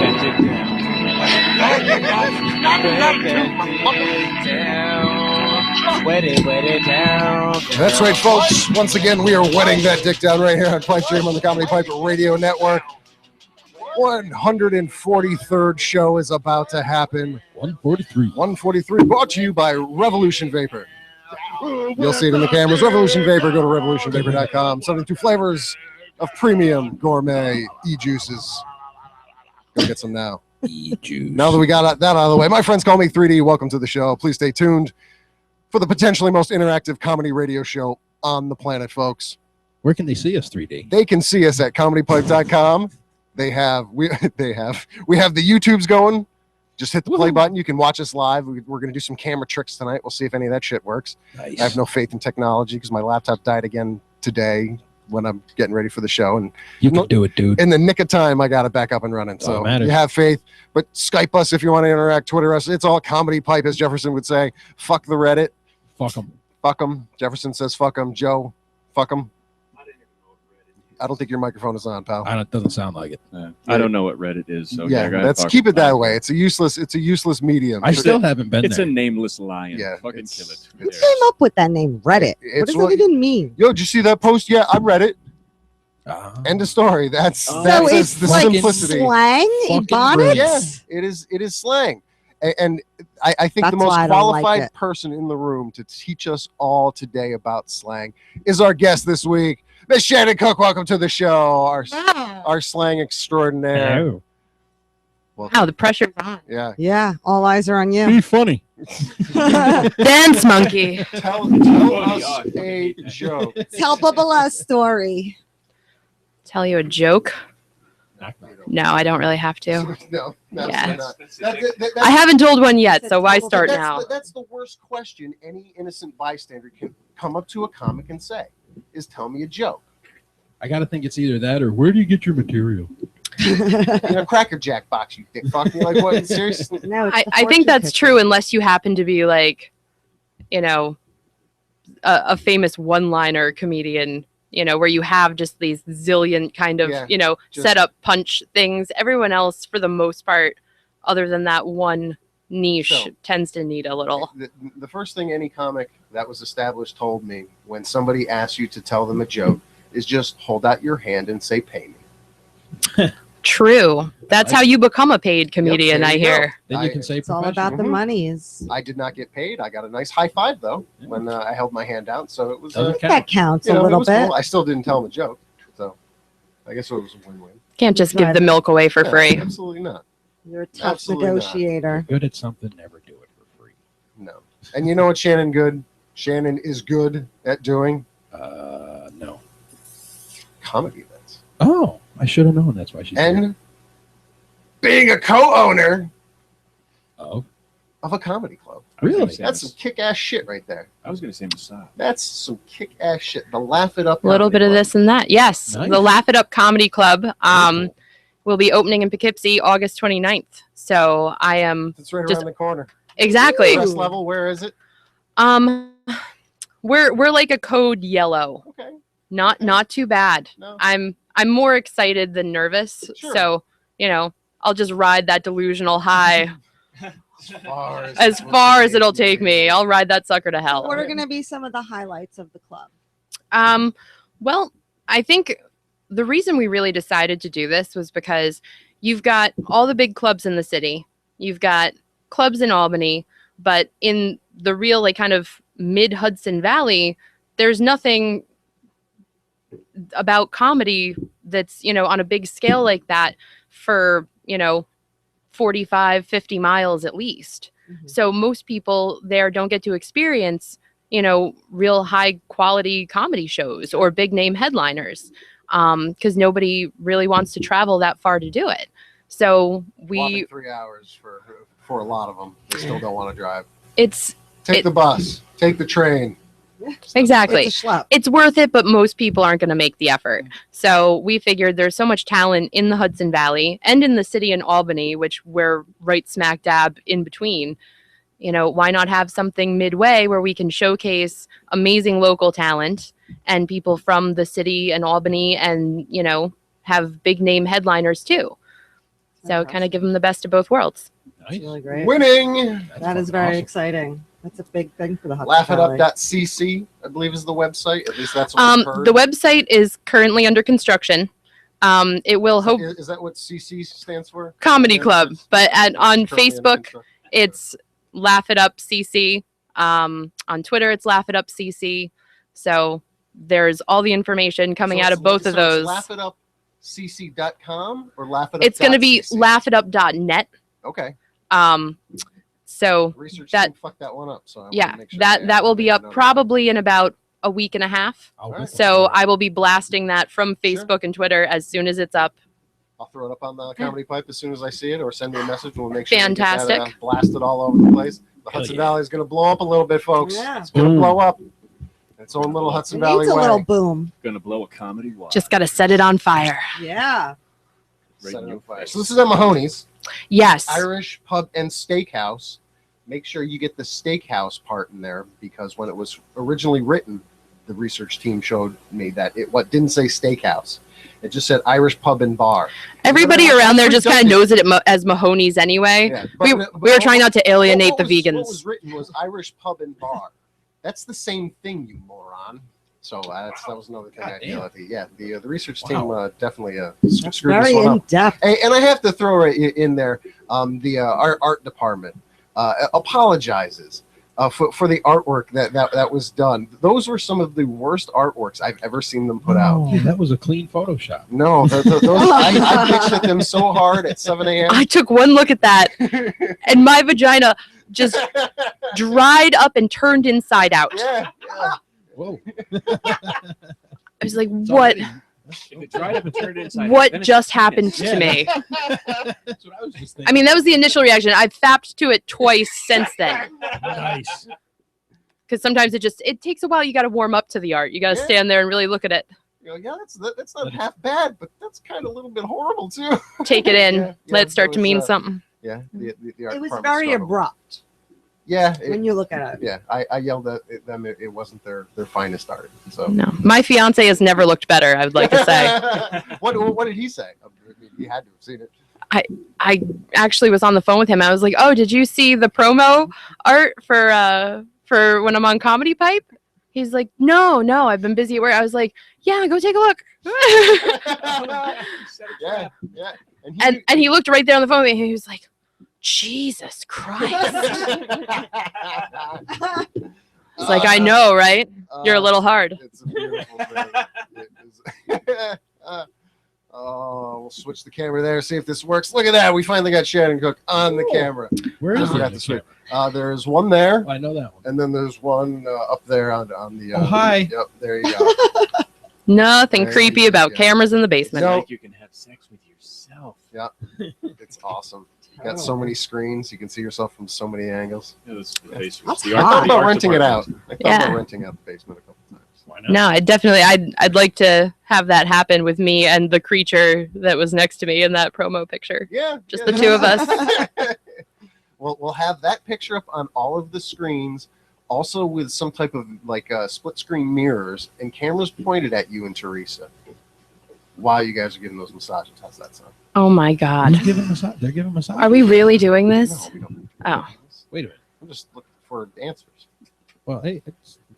Wet it down. That's right, folks. Once again, we are wetting that dick down right here on Pipedream on the Comedypipe Radio Network. 143rd show is about to happen. 143, brought to you by Revolution Vapor. You'll see it in the cameras. Revolution Vapor. Go to revolutionvapor.com. 72 flavors of premium gourmet e-juices. Go get some now. E-juice. Now that we got that out of the way, my friends call me 3D. Welcome to the show. Please stay tuned for the potentially most interactive comedy radio show on the planet, folks. Where can they see us, 3D? They can see us at comedypipe.com. We have the YouTubes going. Just hit the play button. You can watch us live. We're going to do some camera tricks tonight. We'll see if any of that shit works. Nice. I have no faith in technology because my laptop died again today when I'm getting ready for the show. And you can do it, dude. In the nick of time, I got it back up and running. So you have faith. But Skype us if you want to interact. Twitter us. It's all comedy pipe, as Jefferson would say. Fuck the Reddit. Fuck them. Fuck them. Jefferson says fuck them. Joe, fuck them. I don't think your microphone is on, pal. It doesn't sound like it. I don't know what Reddit is. So let's keep it that way. It's a useless medium. I still haven't been It's there. a nameless lion. Yeah, fucking kill it. Who came up with that name, Reddit? What does that even mean? Yo, did you see that post? Yeah, I read it. End of story. That's so it's it's the like simplicity. Slang, ebonics. Yeah, it is slang. And I think That's the most why I don't like qualified it. person in the room to teach us all today about slang is our guest this week, Miss Shannon Cooke. Welcome to the show, our slang extraordinaire. Hello. Wow, the pressure's on. Yeah. Yeah, all eyes are on you. Be funny. Dance monkey. Tell us a joke. Tell Bubba a story. Tell you a joke? No, I don't really have to. No, Yeah. that's I haven't told one yet, so why start now? That's the worst question any innocent bystander can come up to a comic and say, is tell me a joke. I got to think it's either that or where do you get your material? In a Cracker Jack box, you dick fuck. You're like, what? Seriously? No, I think that's true unless you happen to be like, a famous one-liner comedian, where you have just these zillion kind of, set up punch things. Everyone else, for the most part, other than that one niche, tends to need a little. The first thing any comic that was established told me when somebody asks you to tell them a joke is just hold out your hand and say, pay me. True. That's how you become a paid comedian, I hear. Then you can say it's all about the money. I did not get paid. I got a nice high five though when I held my hand out. So it was that counts a little bit. Cool. I still didn't tell him a joke, so I guess it was a win-win. Can't just give the milk away for free. Absolutely not. You're a tough Absolutely negotiator. Good at something, never do it for free. No. And you know what Shannon is good at doing? No. Comedy events. Oh, I should have known. That's why she's And here. being a co-owner of a comedy club. Really? That's some kick-ass shit right there. I was going to say massage. That's some kick-ass shit. The Laugh It Up A little Comedy bit of Club. this and that. Yes. Nice. The Laugh It Up Comedy Club will be opening in Poughkeepsie August 29th. So I am It's right just around the corner. exactly. Press level, where is it? We're like a code yellow. Okay. Not too bad. No. I'm more excited than nervous. Sure. So, I'll just ride that delusional high As far as it'll take me. I'll ride that sucker to hell. What are going to be some of the highlights of the club? Well, I think the reason we really decided to do this was because you've got all the big clubs in the city. You've got clubs in Albany, but in the real kind of mid-Hudson Valley, there's nothing about comedy that's, on a big scale like that for, 45, 50 miles at least. Mm-hmm. So most people there don't get to experience, real high quality comedy shows or big name headliners because nobody really wants to travel that far to do it. So we 3 hours for a lot of them. They still don't want to drive. Take the bus, take the train. Exactly. It's worth it, but most people aren't going to make the effort. So we figured there's so much talent in the Hudson Valley and in the city in Albany, which we're right smack dab in between. Why not have something midway where we can showcase amazing local talent and people from the city and Albany and, have big name headliners too. So kind of give them the best of both worlds. That's Nice. really great. Winning. That is fucking very awesome. exciting. That's a big thing for the Hudson Valley. Laughitup.cc, I believe, is the website. At least that's what I've heard. The website is currently under construction. It will hope Is that what CC stands for? Comedy Yeah, Club, it's but on currently under Facebook construction. it's Laugh It Up CC. On Twitter it's Laugh It Up CC. So there's all the information coming So out it's- of both of so it's those. laughitupcc.com or laugh-it-up. It's going to be laughitup.net. Okay. So Research that- team fucked that one up. So I wanna yeah, make sure that will be make up note of that. probably in about a week and a half. I'll Alright. look So for it. I will be blasting that from Sure. Facebook and Twitter as soon as it's up. I'll throw it up on the Comedy Pipe as soon as I see it, or send me a message. We'll make sure we get that, Fantastic. blasted all over the place. The Hell Hudson yeah. Valley is going to blow up a little bit, folks. Yeah. It's going to Boom. blow up. Its own little Hudson It Valley needs a way. little boom. Gonna blow a comedy wide. Just got to set it on fire. Yeah. Right Set in it your on fire. face. So this is at Mahoney's Yes. Irish Pub and Steakhouse. Make sure you get the steakhouse part in there, because when it was originally written, the research team showed me that it didn't say steakhouse. It just said Irish Pub and Bar. Everybody That's around there just kind of redundant. knows it as Mahoney's anyway. Yeah, We were trying not to alienate the What vegans. was written was Irish Pub and Bar. That's the same thing, you moron. So that was another thing I God did. Yeah, the research team Wow. definitely That's screwed very this one in up. depth. Hey, and I have to throw right in there, the art department apologizes for the artwork that was done. Those were some of the worst artworks I've ever seen them put out. Oh, that was a clean Photoshop. No, those I bitched at them so hard at 7 a.m. I took one look at that and my vagina just dried up and turned inside out. yeah. Whoa. I was like, It's what? already- If it dried up and turned inside out, What then it's just a penis. happened to Yeah. me? That's what I was just thinking. I mean, that was the initial reaction. I've fapped to it twice since then. Nice. Because sometimes it takes a while. You got to warm up to the art. You got to Yeah. stand there and really look at it, You know, yeah, that's not half bad, but that's kind of a little bit horrible too. take it in, Yeah, let it start it to was, mean something. Yeah, the art It was department very struggled. abrupt Yeah, when you look at it. yeah. I yelled at them. It wasn't their finest art. So No, my fiance has never looked better. I would like to say. what did he say? I mean, he had to have seen it. I actually was on the phone with him. I was like, "Oh, did you see the promo art for when I'm on Comedypipe?" He's like, "No, I've been busy at work." I was like, "Yeah, go take a look." Yeah, yeah. and he looked right there on the phone, and he was like, "Jesus Christ!" It's like, I know, right? You're a little hard. It's a beautiful thing. It is. Oh, we'll switch the camera there, see if this works. Look at that. We finally got Shannon Cooke on the camera. Where is I forgot it? to switch. There's one there, I know that one. and then there's one up there on the. Oh, hi. Yep, there you go. Nothing There creepy you about go. cameras in the It's basement. No. like you can have sex with yourself. It's awesome. Got so many screens. You can see yourself from so many angles. Yeah, that's the basement. That's The I hot. thought the about art renting it out. department. I thought Yeah. about renting out the basement a couple times. Why not? No, I'd like to have that happen with me and the creature that was next to me in that promo picture. Yeah, Just yeah. the two of us. We'll have that picture up on all of the screens, also with some type of like split screen mirrors and cameras pointed at you and Teresa while you guys are getting those massages. How's that sound? Oh my God. Who's giving massage? They're giving massage. Are we really doing this? No, we don't. Oh. Wait a minute. I'm just looking for answers. Well, hey,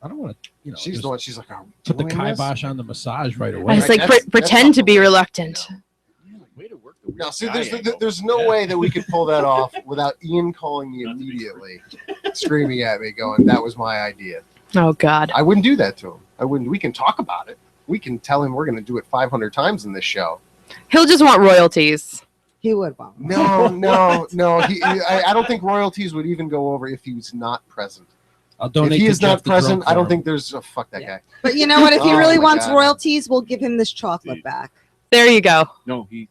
I don't want to. She's just the one. She's like, are we put the doing this? kibosh on the massage right I away. was like, That's pretend to be helpful. reluctant. Yeah, like, way to work the No, see, guy angle. there's no way that we could pull that off without Ian calling me immediately, screaming at me, going, "That was my idea." Oh God. I wouldn't do that to him. I wouldn't. We can talk about it. We can tell him we're going to do it 500 times in this show. He'll just want royalties. He would want. No. I don't think royalties would even go over if he was not present. I'll If donate. he to is Jeff not the present, drunk I don't farm. think there's fuck that Yeah. guy. But you know what? If he Oh really my wants God. royalties, we'll give him this chocolate back. There you go. No, we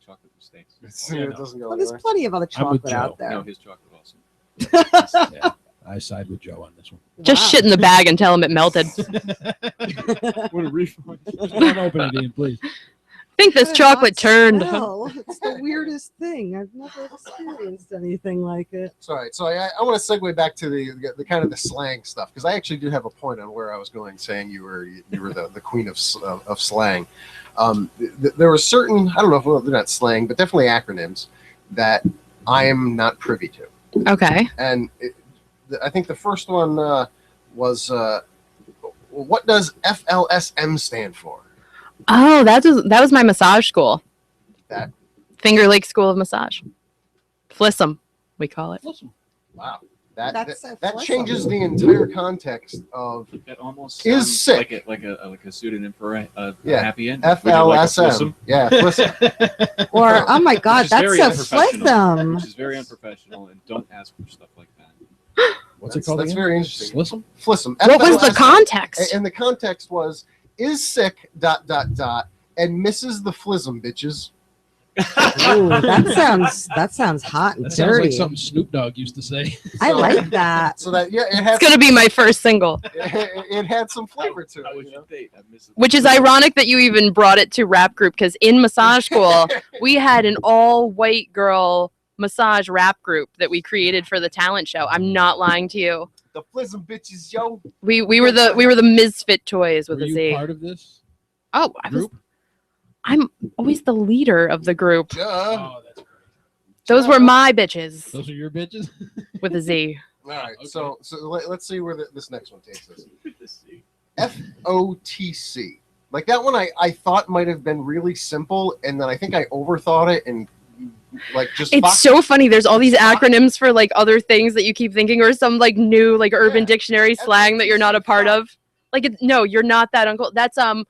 chocolate mistakes. It doesn't go Well, there's anywhere. plenty of other I'm with chocolate out Joe. there. No, his chocolate also. Yeah, I side with Joe on this one. Just Wow. shit in the bag and tell him it melted. What a refund. Don't open it, Ian, please. I think this Good chocolate hot turned. smell. It's the weirdest thing. I've never experienced anything like it. It's all right. So I want to segue back to the kind of the slang stuff, because I actually did have a point on where I was going, saying you were the queen of slang. There were certain, I don't know if they're not slang, but definitely acronyms that I am not privy to. Okay. And I think the first one was, what does FLSM stand for? Oh, that was my massage school. That. Finger Lake School of Massage. Flissum, we call it. Wow. That Flissum. changes the entire context of That almost Is sounds sick. like a pseudonym for a Yeah. happy end. Would you like a FLSM. flism? Yeah, Flissum. Or oh my God, Which is that's very a unprofessional. flissum. Which is very unprofessional, and don't ask for stuff like that. What's it called? That's again? very interesting. Slism? Flissum. What was the FLSM. context? And the context was, is sick, ... and misses the flism, bitches. Ooh, that sounds hot and That sounds dirty. like something Snoop Dogg used to say. I like that. So that, yeah, it had, It's gonna be my first single. it had some flavor to How it. was You your know? date? I miss it. Which is ironic that you even brought it to rap group, because in massage school we had an all white girl massage rap group that we created for the talent show. I'm not lying to you. The flism bitches, yo. We were the Misfit Toys with Were a you Z. part of this Oh, group? I'm always the leader of the group. Duh. Oh, that's great. Those were my bitches Those are your bitches? with a Z. All right, Okay. so let's see where this next one takes us. Let's see. FOTC. Like that one I thought might have been really simple, and then I think I overthought it and like just It's so funny. There's all these acronyms for like other things that you keep thinking, or some like new like Urban Yeah. Dictionary slang that you're not a part of. Like, no, you're not that, uncle. That's awesome.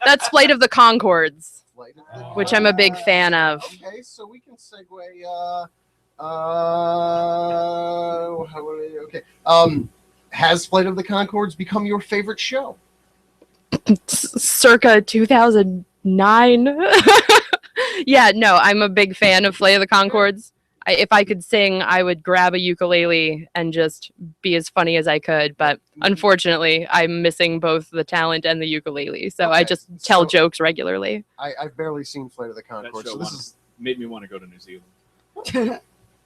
that's Flight of the Conchords, Flight of the which I'm a big fan of. Okay, so we can segue. Okay. Has Flight of the Conchords become your favorite show? Circa 2009. Yeah, no, I'm a big fan of Flight of the Conchords. If I could sing, I would grab a ukulele and just be as funny as I could. But unfortunately, I'm missing both the talent and the ukulele. So I Okay, just tell so- jokes regularly. I've barely seen Flight of the That Conchords, show so this is made me want to go to New Zealand.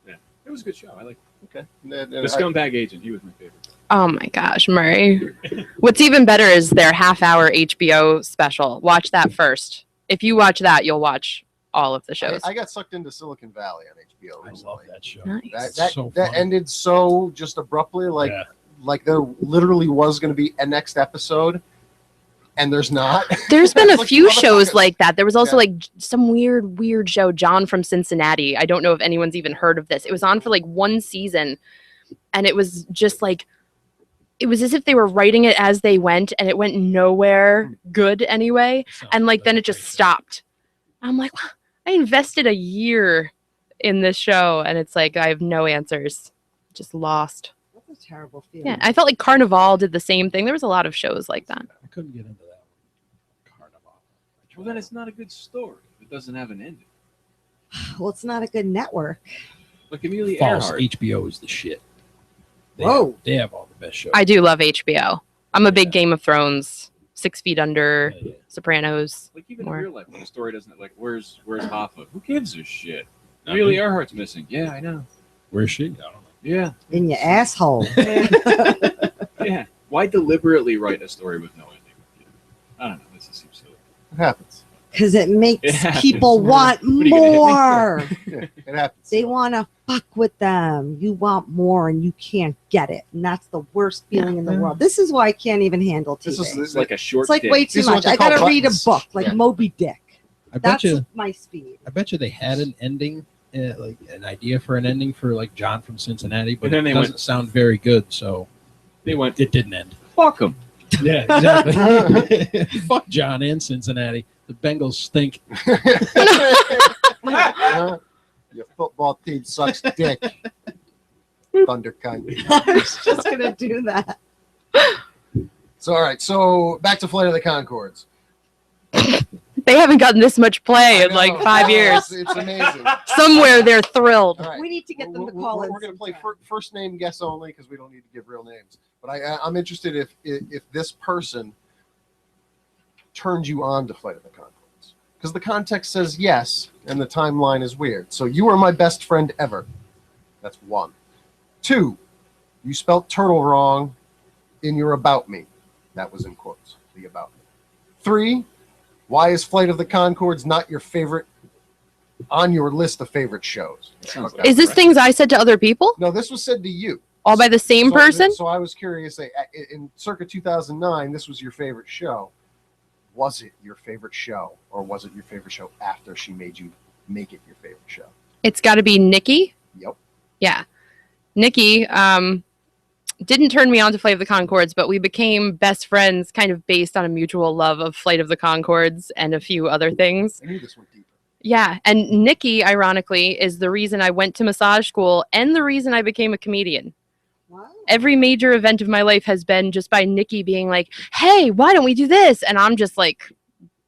Yeah, it was a good show. I like okay. the Scumbag Agent. He was my favorite. Oh my gosh, Murray. What's even better is their half-hour HBO special. Watch that first. If you watch that, you'll watch all of the shows. I got sucked into Silicon Valley on HBO. I recently. love that show. Nice. That So that funny. ended so just abruptly, Yeah. like there literally was going to be a next episode, and there's not. There's been a Like, few shows motherfuckers. like that. There was also Yeah. like some weird show, John from Cincinnati. I don't know if anyone's even heard of this. It was on for like one season, and it was just like, it was as if they were writing it as they went, and it went nowhere good anyway. And like then it just stopped. I'm like, wow, I invested a year in this show, and it's like I have no answers. Just lost. That's a terrible feeling. Yeah, I felt like Carnival did the same thing. There was a lot of shows like that. I couldn't get into that one. Carnival. Well, then it's not a good story. It doesn't have an ending. Well, it's not a good network. Like Amelia False. Earhart. HBO is the shit. They Whoa. Have, they have all the best shows. I do love HBO. I'm a big Game of Thrones, 6 Feet Under, Yeah, yeah. Sopranos. Like even Or- in real life, when the story doesn't like where's Hoffa? Who gives a shit? Amelia Earhart's missing. Yeah, I know. Where's she? I don't know. Yeah, In your asshole. yeah. Why deliberately write a story with no ending? I don't know. This just seems silly. It happens. Because it makes It happens. people want What are you gonna hit me? more. Yeah, it happens. They want to fuck with them. You want more and you can't get it. And that's the worst feeling in the world. This is why I can't even handle TV. This is It's like a short. It's like dick. way too These are what much. they I got to call read a buttons. book like Yeah. Moby Dick. I bet That's you. my speed. I bet you they had an ending, like an idea for an ending for like John from Cincinnati, but And then it they doesn't went- sound very good, so They went. it didn't end. Fuck them. Yeah, exactly. Fuck John and Cincinnati. The Bengals stink. Your football team sucks dick. Thunder cunt. I was just going to do that. So all right, so back to Flight of the Conchords. They haven't gotten this much play I in like know. 5 years. It's amazing. Somewhere they're thrilled. All right. We need to get them to We're- call we're, in. We're going to play sometime. first name guess only because we don't need to give real names. But I'm interested if this person turned you on to Flight of the Conchords, because the context says yes and the timeline is weird. So you are my best friend ever. That's 1. 2, you spelt turtle wrong in your about me. That was in quotes. The about me. 3, why is Flight of the Conchords not your favorite on your list of favorite shows? Sounds Is this things I said to other people? No, this was said to you. All by the same person? So I was curious. In circa 2009, this was your favorite show. Was it your favorite show, or was it your favorite show after she made you make it your favorite show? It's got to be Nikki. Yep. Yeah. Nikki didn't turn me on to Flight of the Conchords, but we became best friends kind of based on a mutual love of Flight of the Conchords and a few other things. I knew this went deeper. Yeah. And Nikki, ironically, is the reason I went to massage school and the reason I became a comedian. Wow. Every major event of my life has been just by Nikki being like, hey, why don't we do this? And I'm just like,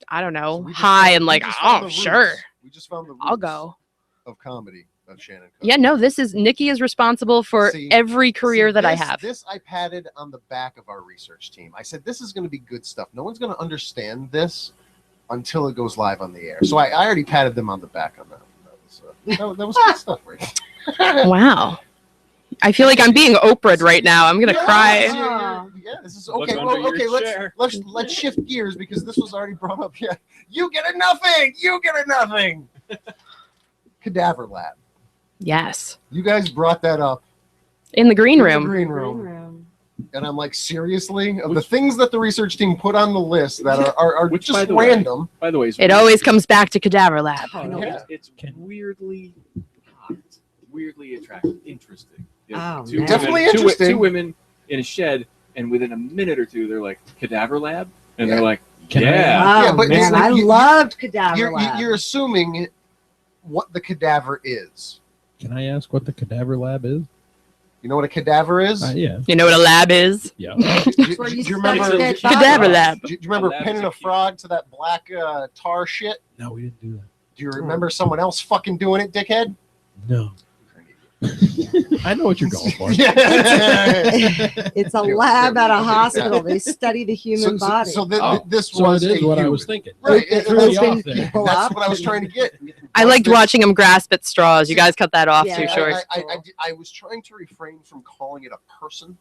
I don't know, So we just high found- and we like, just found oh, the sure, roots. We just found the I'll roots go. of comedy of Shannon Cooke. Yeah, no, Nikki is responsible for See- every career that I have. This I patted on the back of our research team. I said, this is going to be good stuff. No one's going to understand this until it goes live on the air. So I already patted them on the back on that. That was good stuff, right? Wow. I feel like I'm being Oprah'd right now. I'm gonna cry. Yeah, this is Look okay. under Well, your okay, chair. let's shift gears because this was already brought up. Yeah, you get a nothing. You get a nothing. Cadaver Lab. Yes. You guys brought that up In the green in the room. green room, and I'm like, seriously, of the things that the research team put on the list that are Which, just by the way- random. By the way, It always comes back to Cadaver Lab. I know Yeah. it's weirdly hot, weirdly attractive, interesting. Oh, two man. Definitely women, interesting. Two women in a shed, and within a minute or two, they're like, Cadaver Lab? And Yeah. they're like, Can I- yeah. Oh, Yeah, but it's man, like I you- loved Cadaver Lab. You're assuming what the cadaver is. Can I ask what the Cadaver Lab is? You know what a cadaver is? Yeah. You know what a lab is? Yeah. Do where you you study remember? dead Cadaver bodies. Lab. Do you remember Lab is pinning a a key. frog to that black tar shit? No, we didn't do that. Do you remember someone else fucking doing it, dickhead? No. I know what you're going for. Yeah. It's a lab at a hospital. They study the human body. This So was it is a what I human. was thinking. Right. It It- threw me Open off there. people That's up. what I was trying to get. I liked This- watching him grasp at straws. You guys cut that off Yeah, too short. I was trying to refrain from calling it a person.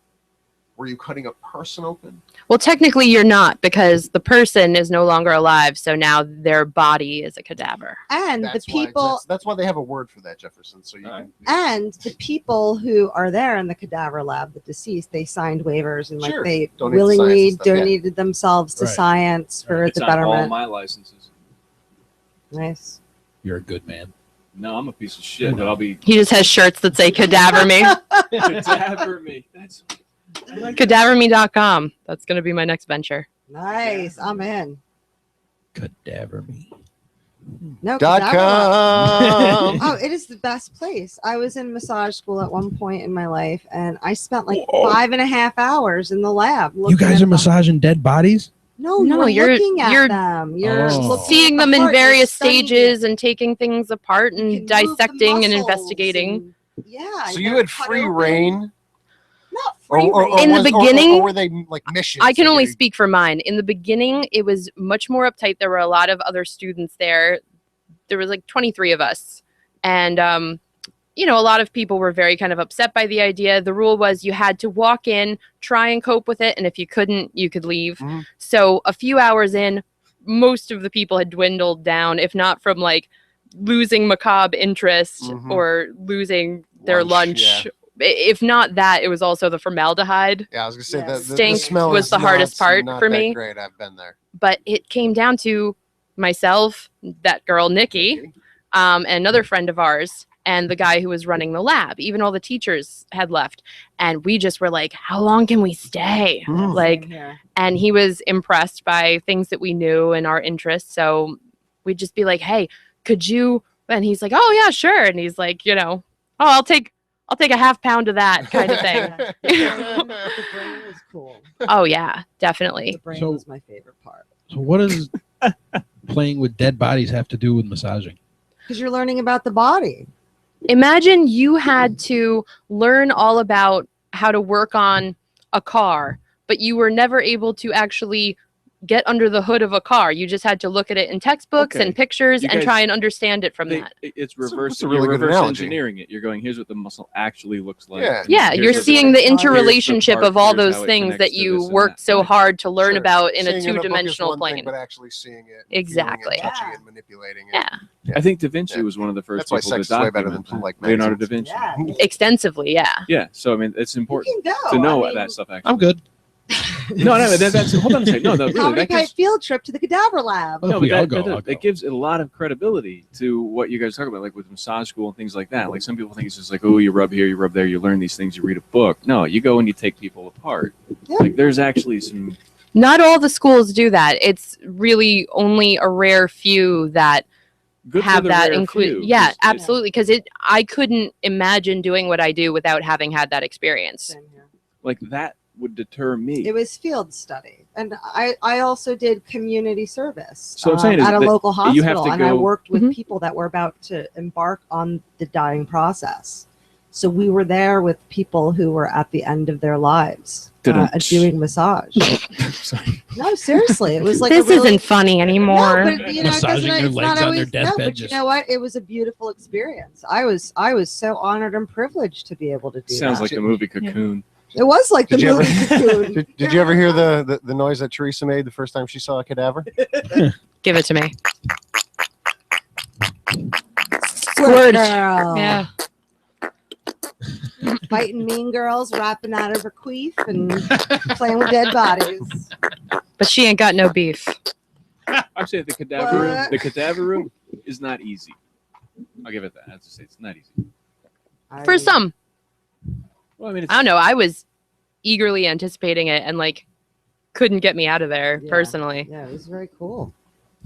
Were you cutting a person open? Well, technically you're not, because the person is no longer alive, so now their body is a cadaver. And That's the why- people that's why they have a word for that, Jefferson. So you All right. can. and the people who are there in the cadaver lab, the deceased, they signed waivers and Sure. they Donate to science willingly and stuff, yeah. donated themselves to Right. science for It's the on all betterment. my licenses. Nice. You're a good man. No, I'm a piece of shit, but I'll be He just has shirts that say cadaver me. Cadaver me. That's I like that. Cadaverme.com. That's going to be my next venture. Nice. I'm in. Cadaver me. No, .com. Cadaver Lab. Oh, it is the best place. I was in massage school at one point in my life, and I spent like Whoa. 5.5 hours in the lab. You looking guys at are them. massaging dead bodies? No, No, you're you're- looking at you're them. You're Oh. looking Seeing at them the in part, you're various studying stages it. and taking things apart You and can move the dissecting and muscles investigating. and- yeah. So you you gotta had cut free open. reign. Not free reign. In the beginning- or were they like missions? I can that only you- speak for mine. In the beginning, it was much more uptight. There were a lot of other students there. There was like 23 of us. And, you know, a lot of people were very kind of upset by the idea. The rule was you had to walk in, try and cope with it. And if you couldn't, you could leave. Mhm. So a few hours in, most of the people had dwindled down, if not from like losing macabre interest Mhm. or losing their Lunch, lunch. If not that, it was also the formaldehyde. Yeah, I was gonna say Yeah. that Stink smell was is the hardest not- part not for that me. Great, I've been there. But it came down to myself, that girl Nikki, and another friend of ours, and the guy who was running the lab. Even all the teachers had left, and we just were like, "How long can we stay?" Mhm. Like, Yeah. and he was impressed by things that we knew and our interests. So we'd just be like, "Hey, could you?" And he's like, "Oh yeah, sure." And he's like, you know, "Oh, I'll take a half pound of that," kind of thing. The brain was cool. Oh yeah, definitely. The brain So- was my favorite part. So what does playing with dead bodies have to do with massaging? Because you're learning about the body. Imagine you had to learn all about how to work on a car, but you were never able to actually get under the hood of a car. You just had to look at it in textbooks Okay. and pictures You and guys- try and understand it from that. It's reverse. that's a really you're good reverse analogy. engineering it. You're going, here's what the muscle actually looks like. Yeah. Yeah, Here's you're the- seeing the Here's the interrelationship part, of all here's those how it things connects that to you this and worked that, so right. hard to learn Sure. about in a Seeing in book is two-dimensional one thing, plane. but actually seeing it, Exactly. feeling it, touching Yeah. it, manipulating it. Yeah, I think Da Vinci Yeah. was one of the first That's why people sex to is way better document than that. like Leonardo da magazines. Vinci. Yeah. extensively. Yeah. Yeah, so I mean, it's You important can go. to know I mean, that stuff. Actually, I'm good. No, that's hold on a second. No, really, Comedy that Pipe gives, field trip to the cadaver lab. no, Okay, but I'll that, go, that, I'll go. it gives it a lot of credibility to what you guys talk about, like with massage school and things like that. Like some people think it's just like, oh, you rub here, you rub there, you learn these things, you read a book. No, you go and you take people apart. Yeah. Like there's actually some. Not all the schools do that. It's really only a rare few that Good for have the that rare include. few, Yeah, 'cause absolutely. Because I couldn't imagine doing what I do without having had that experience. Same here. like that would deter me. It was field study, and I also did community service. So I'm saying is at a that local you have hospital, to and I go- worked with Mhm. people that were about to embark on the dying process. So we were there with people who were at the end of their lives, doing massage. Sorry. No, seriously, it was like This a really, isn't funny anymore. No, but you know, it Massaging doesn't, their it's legs not on always, their no, deathbed, but you know what? It was a beautiful experience. I was so honored and privileged to be able to do Sounds that. like the movie Cocoon. It was like the Did you ever- movie Cocoon. Did you ever hear the noise that Teresa made the first time she saw a cadaver? Give it to me. Squirt girl. Yeah. Fighting mean girls, rapping out of her queef, and playing with dead bodies. But she ain't got no beef. I'm saying the cadaver room. What? The cadaver room is not easy. I'll give it that. I have to say it's not easy. For some. Well, I mean, it's, I don't know. I was eagerly anticipating it and like couldn't get me out of there Yeah. personally. Yeah, it was very cool.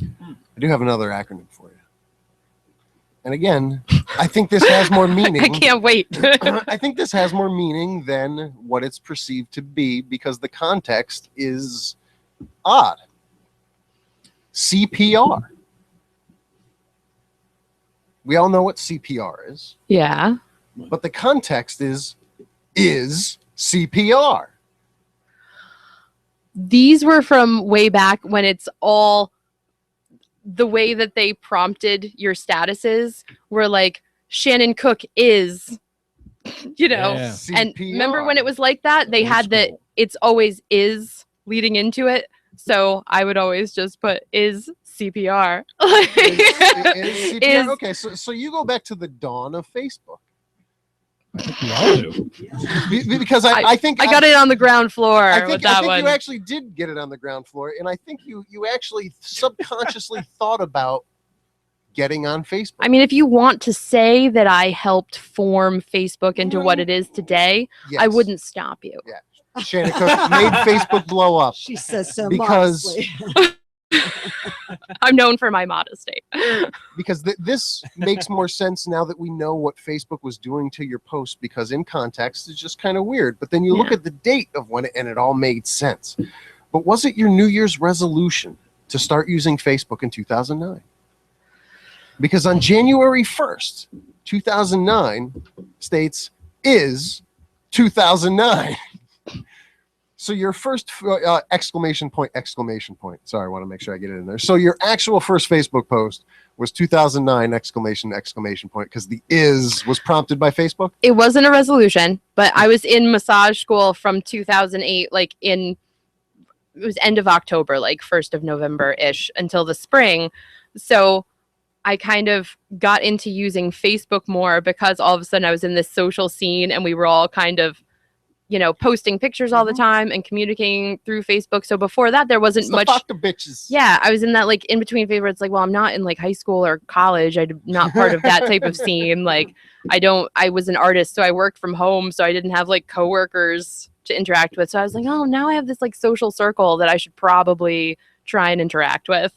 I do have another acronym for you. And again, I think this has more meaning. I can't wait. I think this has more meaning than what it's perceived to be because the context is odd. CPR. We all know what CPR is, Yeah. but the context is CPR. These were from way back when it's all the way that they prompted your statuses were like Shannon Cooke is, you know. Yeah. And remember CPR. when it was like that? They Old had the school. it's always is leading into it. So I would always just put is CPR. Is CPR. Is- Okay, so you go back to the dawn of Facebook. I think we all do. Because I think I got it on the ground floor I with think that you one. actually did get it on the ground floor, and I think you actually subconsciously thought about getting on Facebook. I mean, if you want to say that I helped form Facebook into what it is today, I Yes. wouldn't stop you. Shannon Cooke made Facebook blow up. She says so Because- modestly. I'm known for my modesty. Because this makes more sense now that we know what Facebook was doing to your post, because in context it's just kind of weird. But then you look Yeah. at the date of when and it all made sense. But was it your New Year's resolution to start using Facebook in 2009? Because on January 1st, 2009 states is 2009. So your first exclamation point. Sorry, I want to make sure I get it in there. So your actual first Facebook post was 2009 exclamation point because the is was prompted by Facebook. It wasn't a resolution, but I was in massage school from 2008, like it was end of October, like 1st of November-ish until the spring. So I kind of got into using Facebook more because all of a sudden I was in this social scene and we were all kind of, you know, posting pictures all the time and communicating through Facebook. So before that, there wasn't It's the much. fuck the bitches. Yeah, I was in that like in between favorites. Like, well, I'm not in like high school or college. I'm not part of that type of scene. Like, I was an artist, so I worked from home, so I didn't have like coworkers to interact with. So I was like, oh, now I have this like social circle that I should probably try and interact with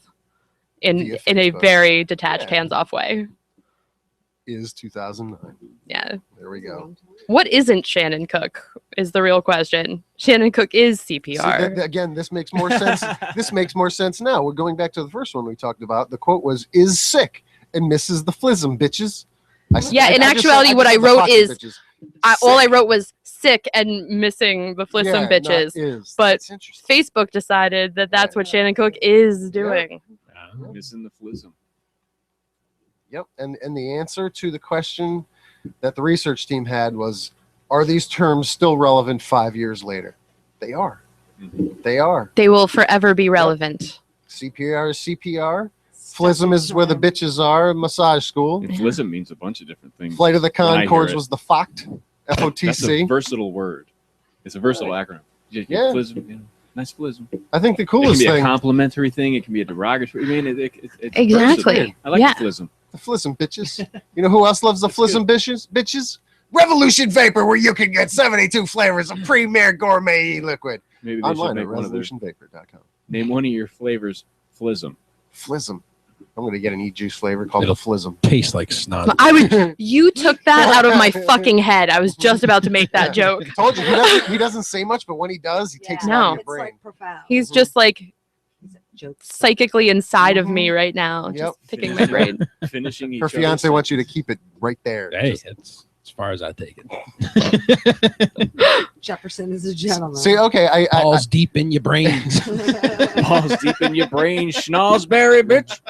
in Via a Facebook. very detached, Yeah. hands-off way. Is 2009. Yeah. There we go. What isn't Shannon Cooke is the real question. Shannon Cooke is See, CPR. again, this makes more sense. This makes more sense now. We're going back to the first one we talked about. The quote was "is sick and misses the flism, bitches." Yeah, in I just actuality, what I said the wrote fuck the is- bitches. all I wrote was sick and missing the flism bitches. But That's interesting. Facebook decided that that's what Shannon Cooke is doing. Missing the flism. Yep. And the answer to the question that the research team had was, are these terms still relevant 5 years later? They are. They are. They will forever be relevant. CPR is CPR. Flism is where the bitches are. Massage school. And flism means a bunch of different things. Flight of the When I hear Conchords it. was the FOCT. That's a FOTC. versatile word. It's a versatile acronym. Yeah. Flism, yeah. Nice flism. I think the It can coolest be a thing, complimentary thing. It can be a derogatory. I mean, it's Exactly. versatile. I like Yeah. the flism. the Flism bitches. You know who else loves the Flism bitches? Revolution Vapor, where you can get 72 flavors of premier gourmet liquid. Maybe they Online should at make one of their, revolutionvapor.com. name one of your flavors flism. Flism. I'm going to get an e-juice flavor called It'll- the Flism. Tastes like snot. You took that out of my fucking head. I was just about to make that joke. I told you, he doesn't say much, but when he does, he takes it out of No. your It's brain. like profound. He's just like Jokes. psychically inside of me right now, Yep. just picking my brain. Finishing each Her fiance other's wants you to keep it right there. Hey, it's as far as I take it. Jefferson is a gentleman. See, okay, I Balls deep in your brains. balls deep in your brain, schnozberry, bitch.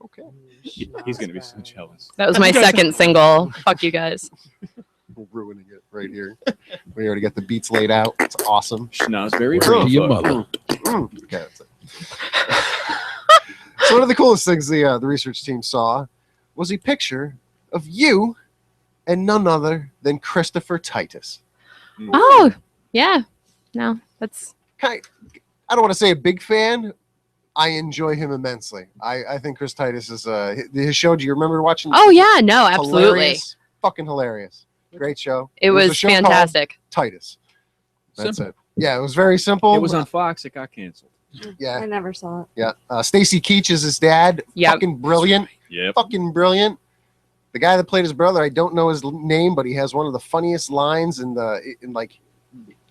okay. He's gonna be so jealous. That was my second single. Fuck you guys. We're ruining it right here. We already got the beats laid out. It's awesome. Schnozberry, Word to brain your fuck. mother. Okay, that's it. So one of the coolest things the research team saw was a picture of you and none other than Christopher Titus. Oh, yeah. No, that's I don't want to say a big fan. I enjoy him immensely. I think Chris Titus is his show. Do you remember watching? oh yeah, no, absolutely. Hilarious. Fucking hilarious. Great show. It a was show called fantastic. Titus. That's Simple. it. Yeah, it was very simple. It was on Fox. It got canceled. Yeah, I never saw it. yeah. Stacy Keach is his dad. Yep. Fucking brilliant. Yep. Fucking brilliant. The guy that played his brother, I don't know his name, but he has one of the funniest lines in like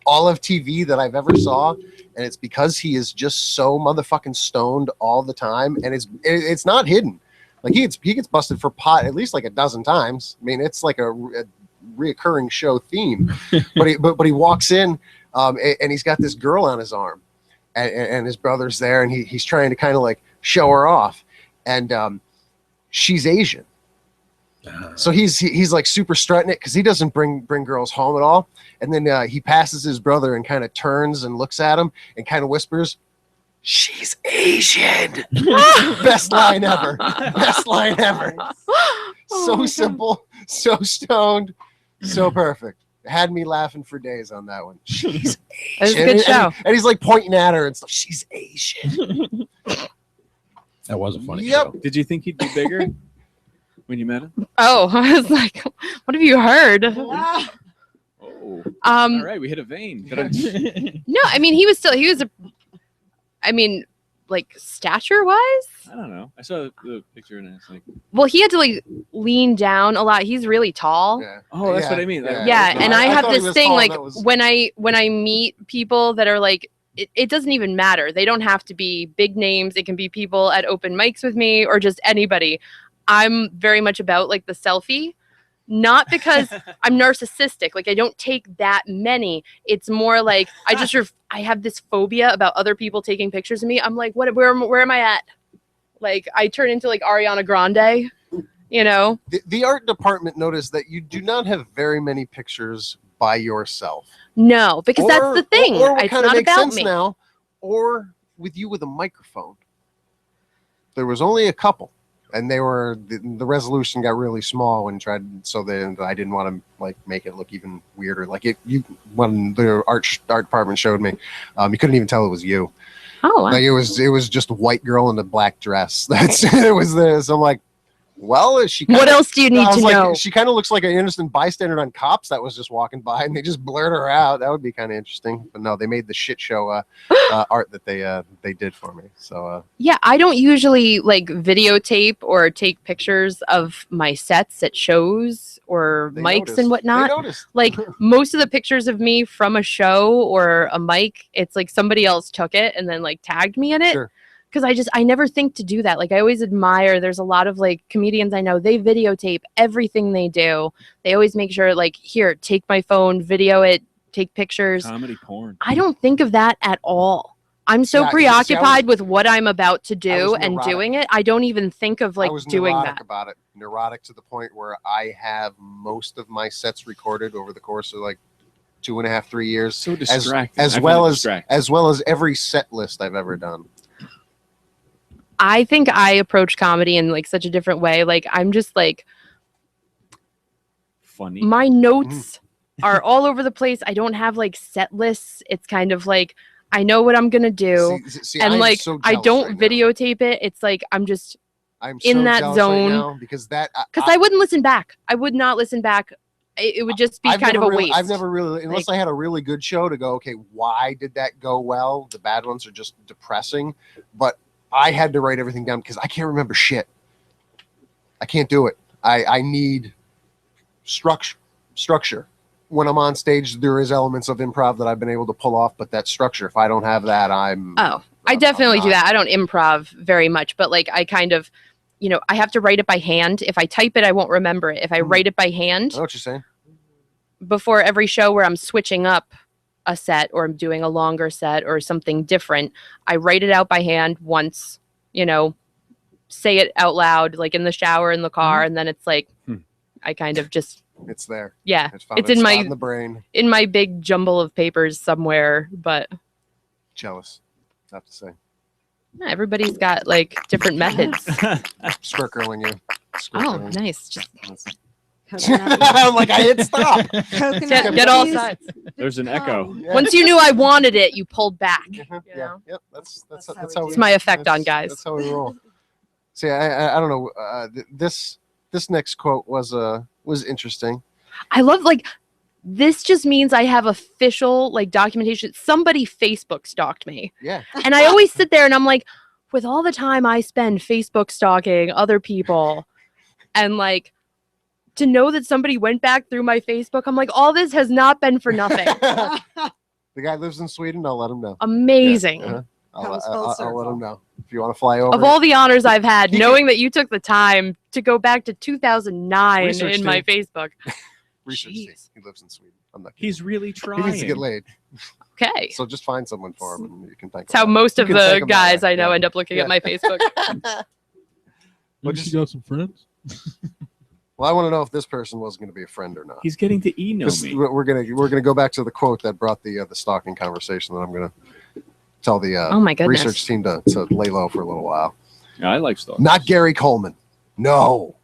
all of TV that I've ever saw, and it's because he is just so motherfucking stoned all the time, and it's not hidden. Like he gets busted for pot at least like a dozen times. I mean, it's like a reoccurring show theme. but he walks in, and he's got this girl on his arm, and his brother's there, and he's trying to kind of like show her off, and she's Asian. So he's like super strutting it because he doesn't bring girls home at all. And then he passes his brother and kind of turns and looks at him and kind of whispers, "She's Asian." Best line ever. Best line ever. So simple, so stoned, so perfect. Had me laughing for days on that one. She's It was a Asian. good show. And he's like pointing at her and stuff. She's Asian. That was a funny Yep. show. Did you think he'd be bigger when you met him? Oh, I was like, what have you heard? Oh. Um, All right, we hit a vein. I no, I mean he was like stature wise. don't know. I saw the picture and it's like, Well, he had to like lean down a lot. He's really tall. Yeah. oh, that's Yeah, what I mean. yeah. Yeah, No, and I I have thought he this was thing tall, like that was- when I meet people that are like it doesn't even matter. They don't have to be big names. It can be people at open mics with me or just anybody. I'm very much about like the selfie, not because I'm narcissistic. Like I don't take that many. It's more like I have this phobia about other people taking pictures of me. I'm like, where am I at? Like I turn into like Ariana Grande, you know? The art department noticed that you do not have very many pictures by yourself. No, because that's the thing. Or what It's kind of not makes about sense me. now, or with you with a microphone. There was only a couple, and they were the resolution got really small when tried. So then I didn't want to like make it look even weirder. Like when the art department showed me, you couldn't even tell it was you. Oh, wow. Like it was just a white girl in a black dress. That's it was this. I'm like, well, is she? What else do you need I was to like, know? she kind of looks like an innocent bystander on Cops that was just walking by, and they just blurred her out. That would be kind of interesting. But no, they made the shit show art that they did for me. So Yeah, I don't usually like videotape or take pictures of my sets at shows or they mics noticed. and whatnot. They noticed. Like most of the pictures of me from a show or a mic, it's like somebody else took it and then like tagged me in it. Sure. because I never think to do that. Like I always admire, there's a lot of like comedians I know, they videotape everything they do. They always make sure like, here, take my phone, video it, take pictures. Comedy porn. I don't think of that at all. I'm so preoccupied with what I'm about to do and doing it. I don't even think of like doing that. About it. Neurotic to the point where I have most of my sets recorded over the course of like 2.5, 3 years. So distracting. As well as every set list I've ever done. I think I approach comedy in like such a different way. Like I'm just like funny. My notes are all over the place. I don't have like set lists. It's kind of like I know what I'm gonna do, and like I don't videotape it. It's like I'm in that zone because I wouldn't listen back. I would not listen back. It would just be kind of a waste. I've never really, unless I had a really good show to go, okay, why did that go well? The bad ones are just depressing, but I had to write everything down because I can't remember shit. I can't do it. I need structure. When I'm on stage, there is elements of improv that I've been able to pull off, but that structure, if I don't have that, I definitely do that. I don't improv very much, but like I kind of, I have to write it by hand. If I type it, I won't remember it. If I write it by hand, I know what you're saying. Before every show where I'm switching up a set or I'm doing a longer set or something different, I write it out by hand once, say it out loud, like in the shower, in the car, and then it's like, I kind of just... It's there. Yeah. It's in the brain. In my big jumble of papers somewhere, but... Jealous, I have to say. Yeah, everybody's got like different methods. Squirt girling you. Nice. I'm like, I hit stop. Get all sides. There's an echo. Yeah. Once you knew I wanted it, you pulled back. Yeah. Yep. That's how it's my effect on guys. That's how we roll. See, I don't know. This next quote was interesting. I love this just means I have official like documentation. Somebody Facebook stalked me. Yeah. And I always sit there and I'm like, with all the time I spend Facebook stalking other people and like to know that somebody went back through my Facebook, I'm like, all this has not been for nothing. The guy lives in Sweden. I'll let him know. Amazing. Yeah. I'll let him know. If you want to fly over. Of all the honors I've had, knowing that you took the time to go back to 2009 in my Facebook. Research team. He lives in Sweden. I'm not kidding. He's really trying. He needs to get laid. Okay. So just find someone for him and you can thank him. That's how most of the guys I know end up looking at my Facebook. Well, just got some friends. Well, I want to know if this person was going to be a friend or not. He's getting to email me. We're gonna go back to the quote that brought the stalking conversation that I'm gonna tell the oh my goodness. research team to lay low for a little while. Yeah, I like stalking. Not Gary Coleman. No,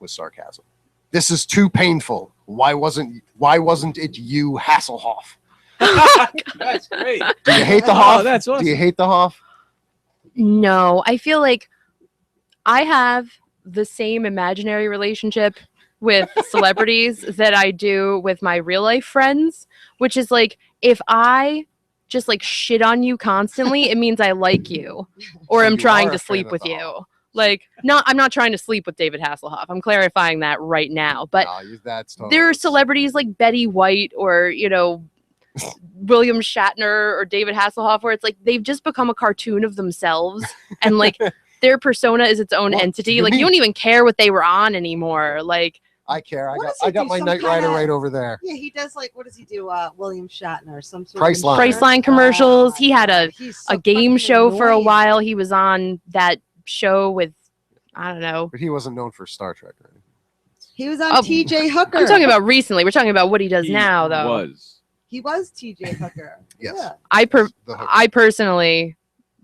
with sarcasm. This is too painful. Why wasn't it you, Hasselhoff? That's great. Do you hate the Hoff? That's awesome. Do you hate the Hoff? No, I feel like I have the same imaginary relationship with celebrities that I do with my real life friends, which is like if I just like shit on you constantly, it means I like you or So I'm you trying are to a sleep fan of with the you. Hoff. Like, I'm not trying to sleep with David Hasselhoff. I'm clarifying that right now. But that's totally there are celebrities like Betty White or, William Shatner or David Hasselhoff where it's like they've just become a cartoon of themselves and like their persona is its own entity. Like you don't even care what they were on anymore. Like I care. I got my Knight Rider right over there. Yeah, he does like what does he do? William Shatner, some sort Priceline. Priceline commercials. He had a so game show for a annoying. while. He was on that show with I don't know. But he wasn't known for Star Trek, right? He was on TJ Hooker. I'm talking about recently. We're talking about what he does now, though. He was TJ Hooker. Yes. Yeah. I personally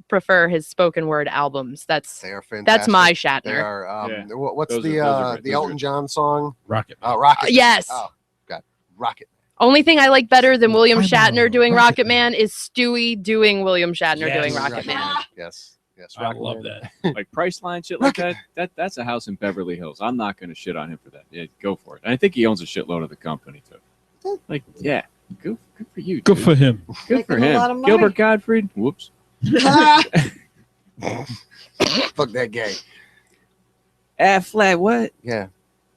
prefer his spoken word albums. They are fantastic. That's my Shatner. They are. What's Those the are great. the Elton John song? Rocket. Rocket. Yes. Oh, God. Rocket. Only thing I like better than William Shatner doing Rocket Man is Stewie doing William Shatner doing Rocket Man. Yes. Yes. I love that. Like Priceline shit like that. That's a house in Beverly Hills. I'm not going to shit on him for that. Yeah, go for it. And I think he owns a shitload of the company too. Like, yeah, good for you. Good dude. for him. Good for Making a lot of him. money. Gilbert Gottfried. Whoops. Fuck that gay. Flat. What? Yeah.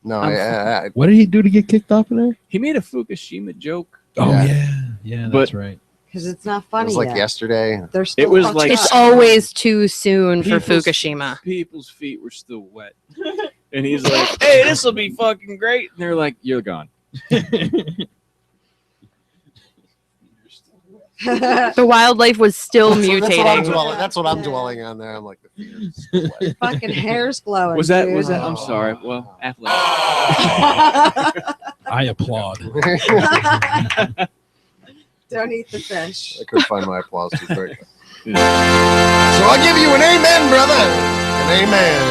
No. What did he do to get kicked off of there? He made a Fukushima joke. Oh Yeah. yeah, But that's right. because it's not It funny was like yet. yesterday. They're still was fucked like- up. It's always too soon for People's- Fukushima. People's feet were still wet. And he's like, hey, this will be fucking great. And they're like, you're gone. The wildlife was still mutating. That's what I'm dwelling on there. I'm like, the feet are still wet. Fucking hair's glowing. Was that? dude. I'm sorry. Well, athletic. I applaud. Don't eat the fish. I couldn't find my applause too quick. Yeah. So I'll give you an amen, brother. An amen.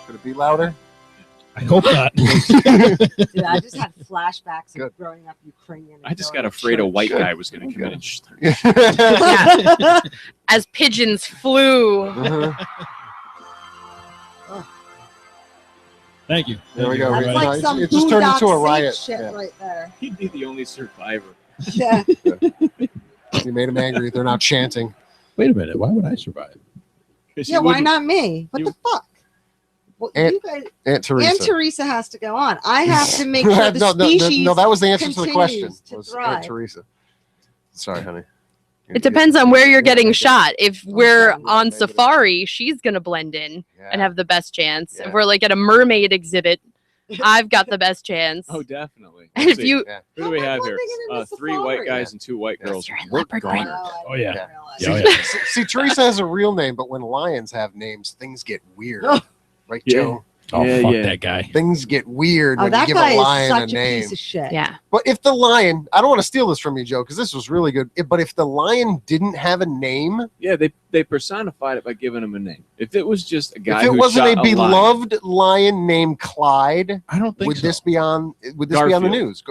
Could it be louder? I hope not. Dude, I just had flashbacks of Good. growing up Ukrainian. I just got afraid a white guy was going to come in and Yeah. As pigeons flew. Uh-huh. Thank you. There we go. That's Right. like No, some it just turned into a Boondock riot. Saints shit Yeah. right there. He'd be the only survivor. Yeah. You made them angry. They're now chanting. Wait a minute. Why would I survive? 'Cause Yeah, you why wouldn't- not me? What you- the fuck? Well, Aunt you guys, Aunt Teresa. Aunt Teresa has to go on. I have to make sure the species. no, that was the answer to the question. continues to Was thrive. Aunt Teresa. Sorry, honey. It depends on where you're getting shot. If we're Okay. on safari, she's gonna blend in and have the best chance. Yeah. If we're like at a mermaid exhibit, I've got the best chance. Oh, definitely. And Let's if see. you, Who do we have here? Blending in the 3 white safari. guys and 2 white girls. You're in We're leopard gone. print. Oh, yeah. Yeah. Yeah, oh, yeah. See, Teresa has a real name, but when lions have names, things get weird. Right, Yeah. Joe? Oh, Yeah, fuck yeah. that guy. Things get weird Oh, when you that give guy a is lion such a a name. piece of shit. yeah, But if the lion, I don't want to steal this from you, Joe, because this was really good. But if the lion didn't have a name, Yeah, they personified it by giving him a name. If it was just a guy if it who wasn't shot a beloved lion named Clyde, I don't think would so. this be on? Would this be on the Garfield. news?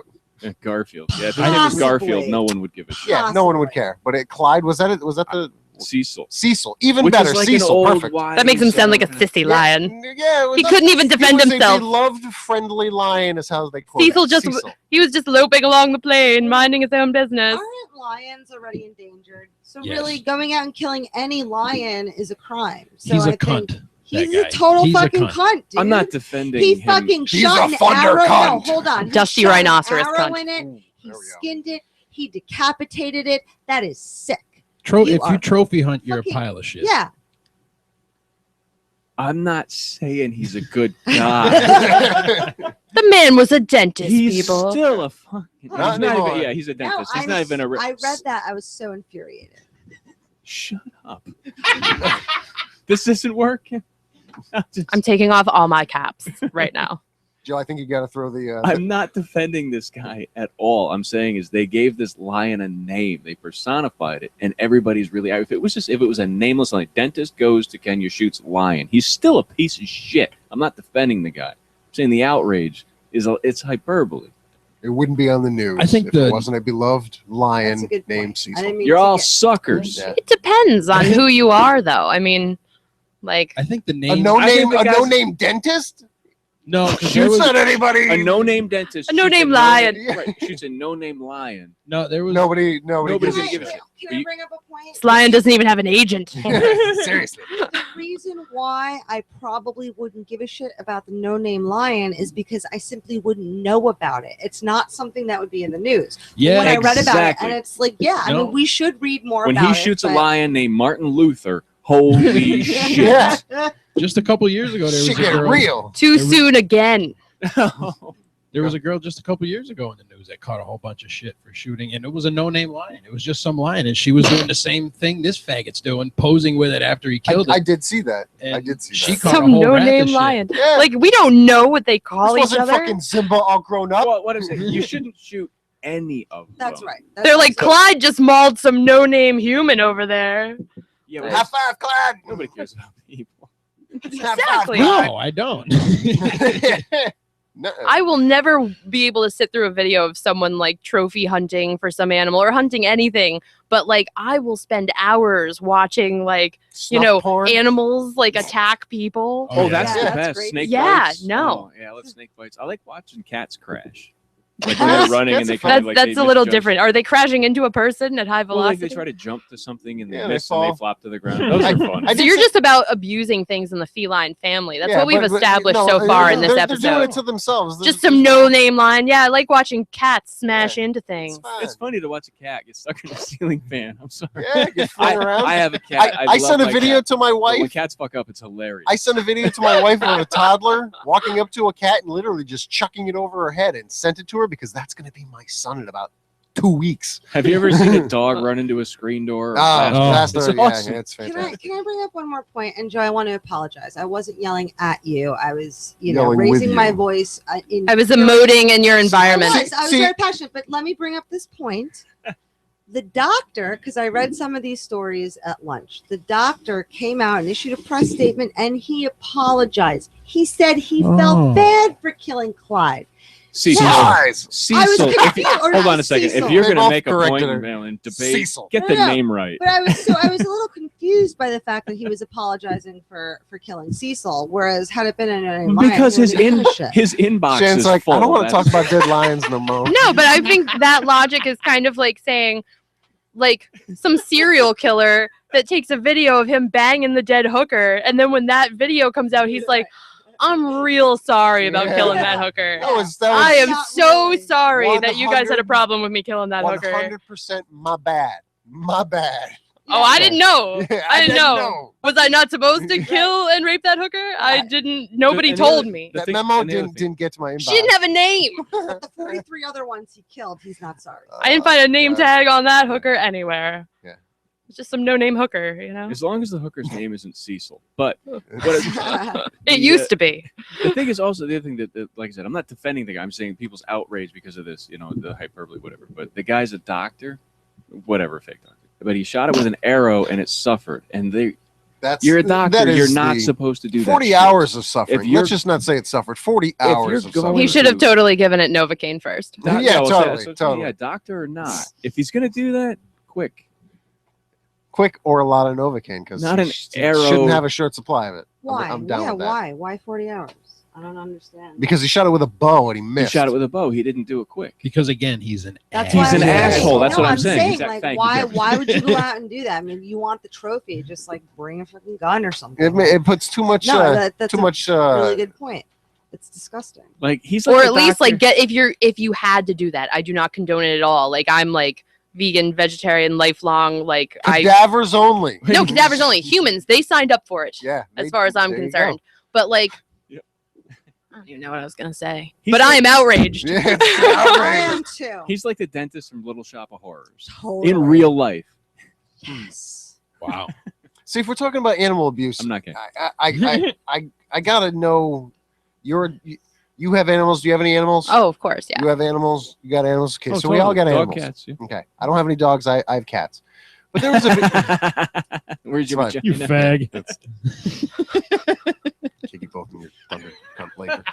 Garfield. Yeah, if his name was Possibly. Garfield, no one would give a shit. Yeah, no one would Possibly. care. But Clyde was that? Was that the Cecil. Cecil? Even Which better, is like Cecil. an old Perfect. that makes him sound like a sissy lion. Yeah, it was He couldn't even defend he was himself. A beloved, friendly lion is how they quote Cecil it. just- Cecil. He was just loping along the plain, minding his own business. Aren't lions already endangered? So Yes. really, going out and killing any lion is a crime. So He's a I cunt. think he's that a guy. total He's a fucking cunt. cunt, dude. I'm not defending He him. fucking He's shot a an thunder arrow. No, cunt. hold on. He Dusty shot rhinoceros an arrow cunt. in it. Ooh, He there we go. skinned it. He decapitated it. That is sick. If You you are trophy hunt, you're fucking- a pile of shit. Yeah. I'm not saying he's a good guy. The man was a dentist, he's people. still a fucking. He's Not not anymore. even, yeah, he's a No, dentist. He's not even a. I read that. I was so infuriated. Shut up. This isn't working. I'm taking off all my caps right now. Joe, I think you got to throw the. I'm not defending this guy at all. I'm saying is they gave this lion a name. They personified it, and everybody's really. If it was a nameless lion, dentist goes to Kenya, shoots lion. He's still a piece of shit. I'm not defending the guy. I'm saying the outrage it's hyperbole. It wouldn't be on the news. I think if the- it wasn't a beloved That's lion a good named point. I Cecil. didn't mean You're to all get- suckers. Yeah. It depends on who you are, though. I mean, like, I think the A name. no I think name, the a guy's- no name dentist No, 'cause there shoots was, at anybody. A no-name dentist. A no-name lion. Right, shoots a no-name lion. no, there was. Nobody Nobody's gives a gonna give a shit. shit. Can I bring up a point? this lion doesn't even have an agent. Seriously. The reason why I probably wouldn't give a shit about the no-name lion is because I simply wouldn't know about it. It's not something that would be in the news. Yeah, When I read about it, exactly. and it's like, yeah, I No. mean, we should read more When about he it. shoots a but- lion named Martin Luther, holy shit. Yeah. just a couple years ago, there was Shit a get girl. real. Too It was- soon again. There was a girl just a couple years ago in the news that caught a whole bunch of shit for shooting, and it was a no-name lion. It was just some lion, and she was doing the same thing this faggot's doing, posing with it after he killed I it. did see that. I And did see she that. caught a Some whole raft of no-name shit. lion. Yeah. Like, we don't know what they call this each wasn't other. fucking Simba all grown up. Well, what is it? You shouldn't shoot any of them. That's right. That's They're like, right. Clyde just mauled some no-name human over there. Yeah, but High five, Clyde. nobody cares about people. Exactly. No, I don't. No. I will never be able to sit through a video of someone like trophy hunting for some animal or hunting anything, but like I will spend hours watching like, you Snuff know, porn? animals like attack people. Oh, yeah. that's Yeah, the that's best. great. Snake Yeah, bites. no. Oh, yeah, I love snake bites. I like watching cats crash. Like when they're running and they kind of like That's they a little misjudge. different. Are they crashing into a person at high Well, like velocity? they try to jump to something and they Yeah, they miss and they fall. flop to the ground. Those are fun. So you're just about abusing things in the feline family. That's Yeah, what we've but established no, so far in this they're episode. doing it to themselves. Just some no-name line. Yeah, I like watching cats smash into It's things. fine. It's funny to watch a cat get stuck in a ceiling fan. I'm sorry. Yeah, get flung around. I have a cat. I love sent a my video cat. to my But when wife. cats fuck up, it's hilarious. I sent a video to my wife of a toddler walking up to a cat and literally just chucking it over her head and sent it to her because that's going to be my son in about 2 weeks. Have you ever seen a dog run into a screen door? Or Faster. It's Yeah, awesome. it's Can fantastic. I bring up one more point? And Joe, I want to apologize. I wasn't yelling at you. I was, Yelling with raising you. my voice. I was emoting in your environment. I was See- very passionate, but let me bring up this point. The doctor, because I read some of these stories at lunch, the doctor came out and issued a press statement and he apologized. He said he felt bad for killing Clyde. Cecil. Lies. Cecil. I was if you- confused. Or hold not on a second. Cecil. If you're They going to both make a point corrected her. and debate, Cecil. get the No. name right. But I was a little confused by the fact that he was apologizing for killing Cecil, whereas had it been in a lion, Because he his wouldn't have given a shit. his inbox Shan's is like, full. I don't want to talk That's- about dead lions no more. No, but I think that logic is kind of like saying, like, some serial killer that takes a video of him banging the dead hooker, and then when that video comes out, he's like, I'm real sorry about Yeah. killing that hooker. That was I am Not so really. sorry that you guys had a 100 problem with me killing that hooker. 100% my bad. My bad. Oh, I didn't know. Yeah, I didn't know. Was I not supposed to kill and rape that hooker? I didn't. Nobody And the told other- me. The That thing- memo and the other didn't get to my inbox. She didn't have a name. But the 43 other ones he killed, he's not sorry. I didn't find a name God. tag on that hooker anywhere. Yeah. It's just some no-name hooker, you know. As long as the hooker's name isn't Cecil. But It used to be. the thing is also the other thing that, like I said, I'm not defending the guy. I'm saying people's outrage because of this, the hyperbole, whatever. But the guy's a doctor, whatever, fake doctor. But he shot it with an arrow and it suffered. And you're a doctor. that is You're not the supposed to do 40 that. hours of suffering. If you're- Let's just not say it suffered. 40 you're hours of going suffering. He should have to- totally given it Novocaine first. Yeah, well, totally, so, totally. Yeah, doctor or not. If he's gonna do that, quick. Quick or a lot of Novocaine because Not an arrow. shouldn't have a short supply of it. Why? I'm down Yeah, with that. why? Why 40 hours? I don't understand. Because he shot it with a bow and he He missed. shot it with a bow. He didn't do it quick. Because again, he's an That's ass. why He's I'm an saying- asshole. That's no, what I'm saying. Like, Thank you, why? Jeff. Why would you go out and do that? I mean, you want the trophy, just like bring a fucking gun or something. It puts too much. No, that's too a much. really good point. It's disgusting. Like he's Or like at a least like doctor- get if you had to do that. I do not condone it at all. Like I'm like vegan, vegetarian, lifelong. Like Cadavers only. no cadavers only. Humans, they signed up for it. Yeah. As far as I'm there you concerned. But like Yep. I don't even know what I was gonna say. He's But like- I am outraged. go. Yeah. I am too. He's like the dentist from Little Shop of Horrors Totally. in real life. Yes. Wow. See, if we're talking about animal abuse, I'm not kidding. I gotta know. You have animals. Do you have any animals? Oh, of course, yeah. You have animals. You got animals. Okay, Oh, so we all got totally. animals. Dog, cats. Yeah. Okay, I don't have any dogs. I have cats. But there was a. Where's your It's fine. You vagina? fag. Kick you both in your thunder cunt later.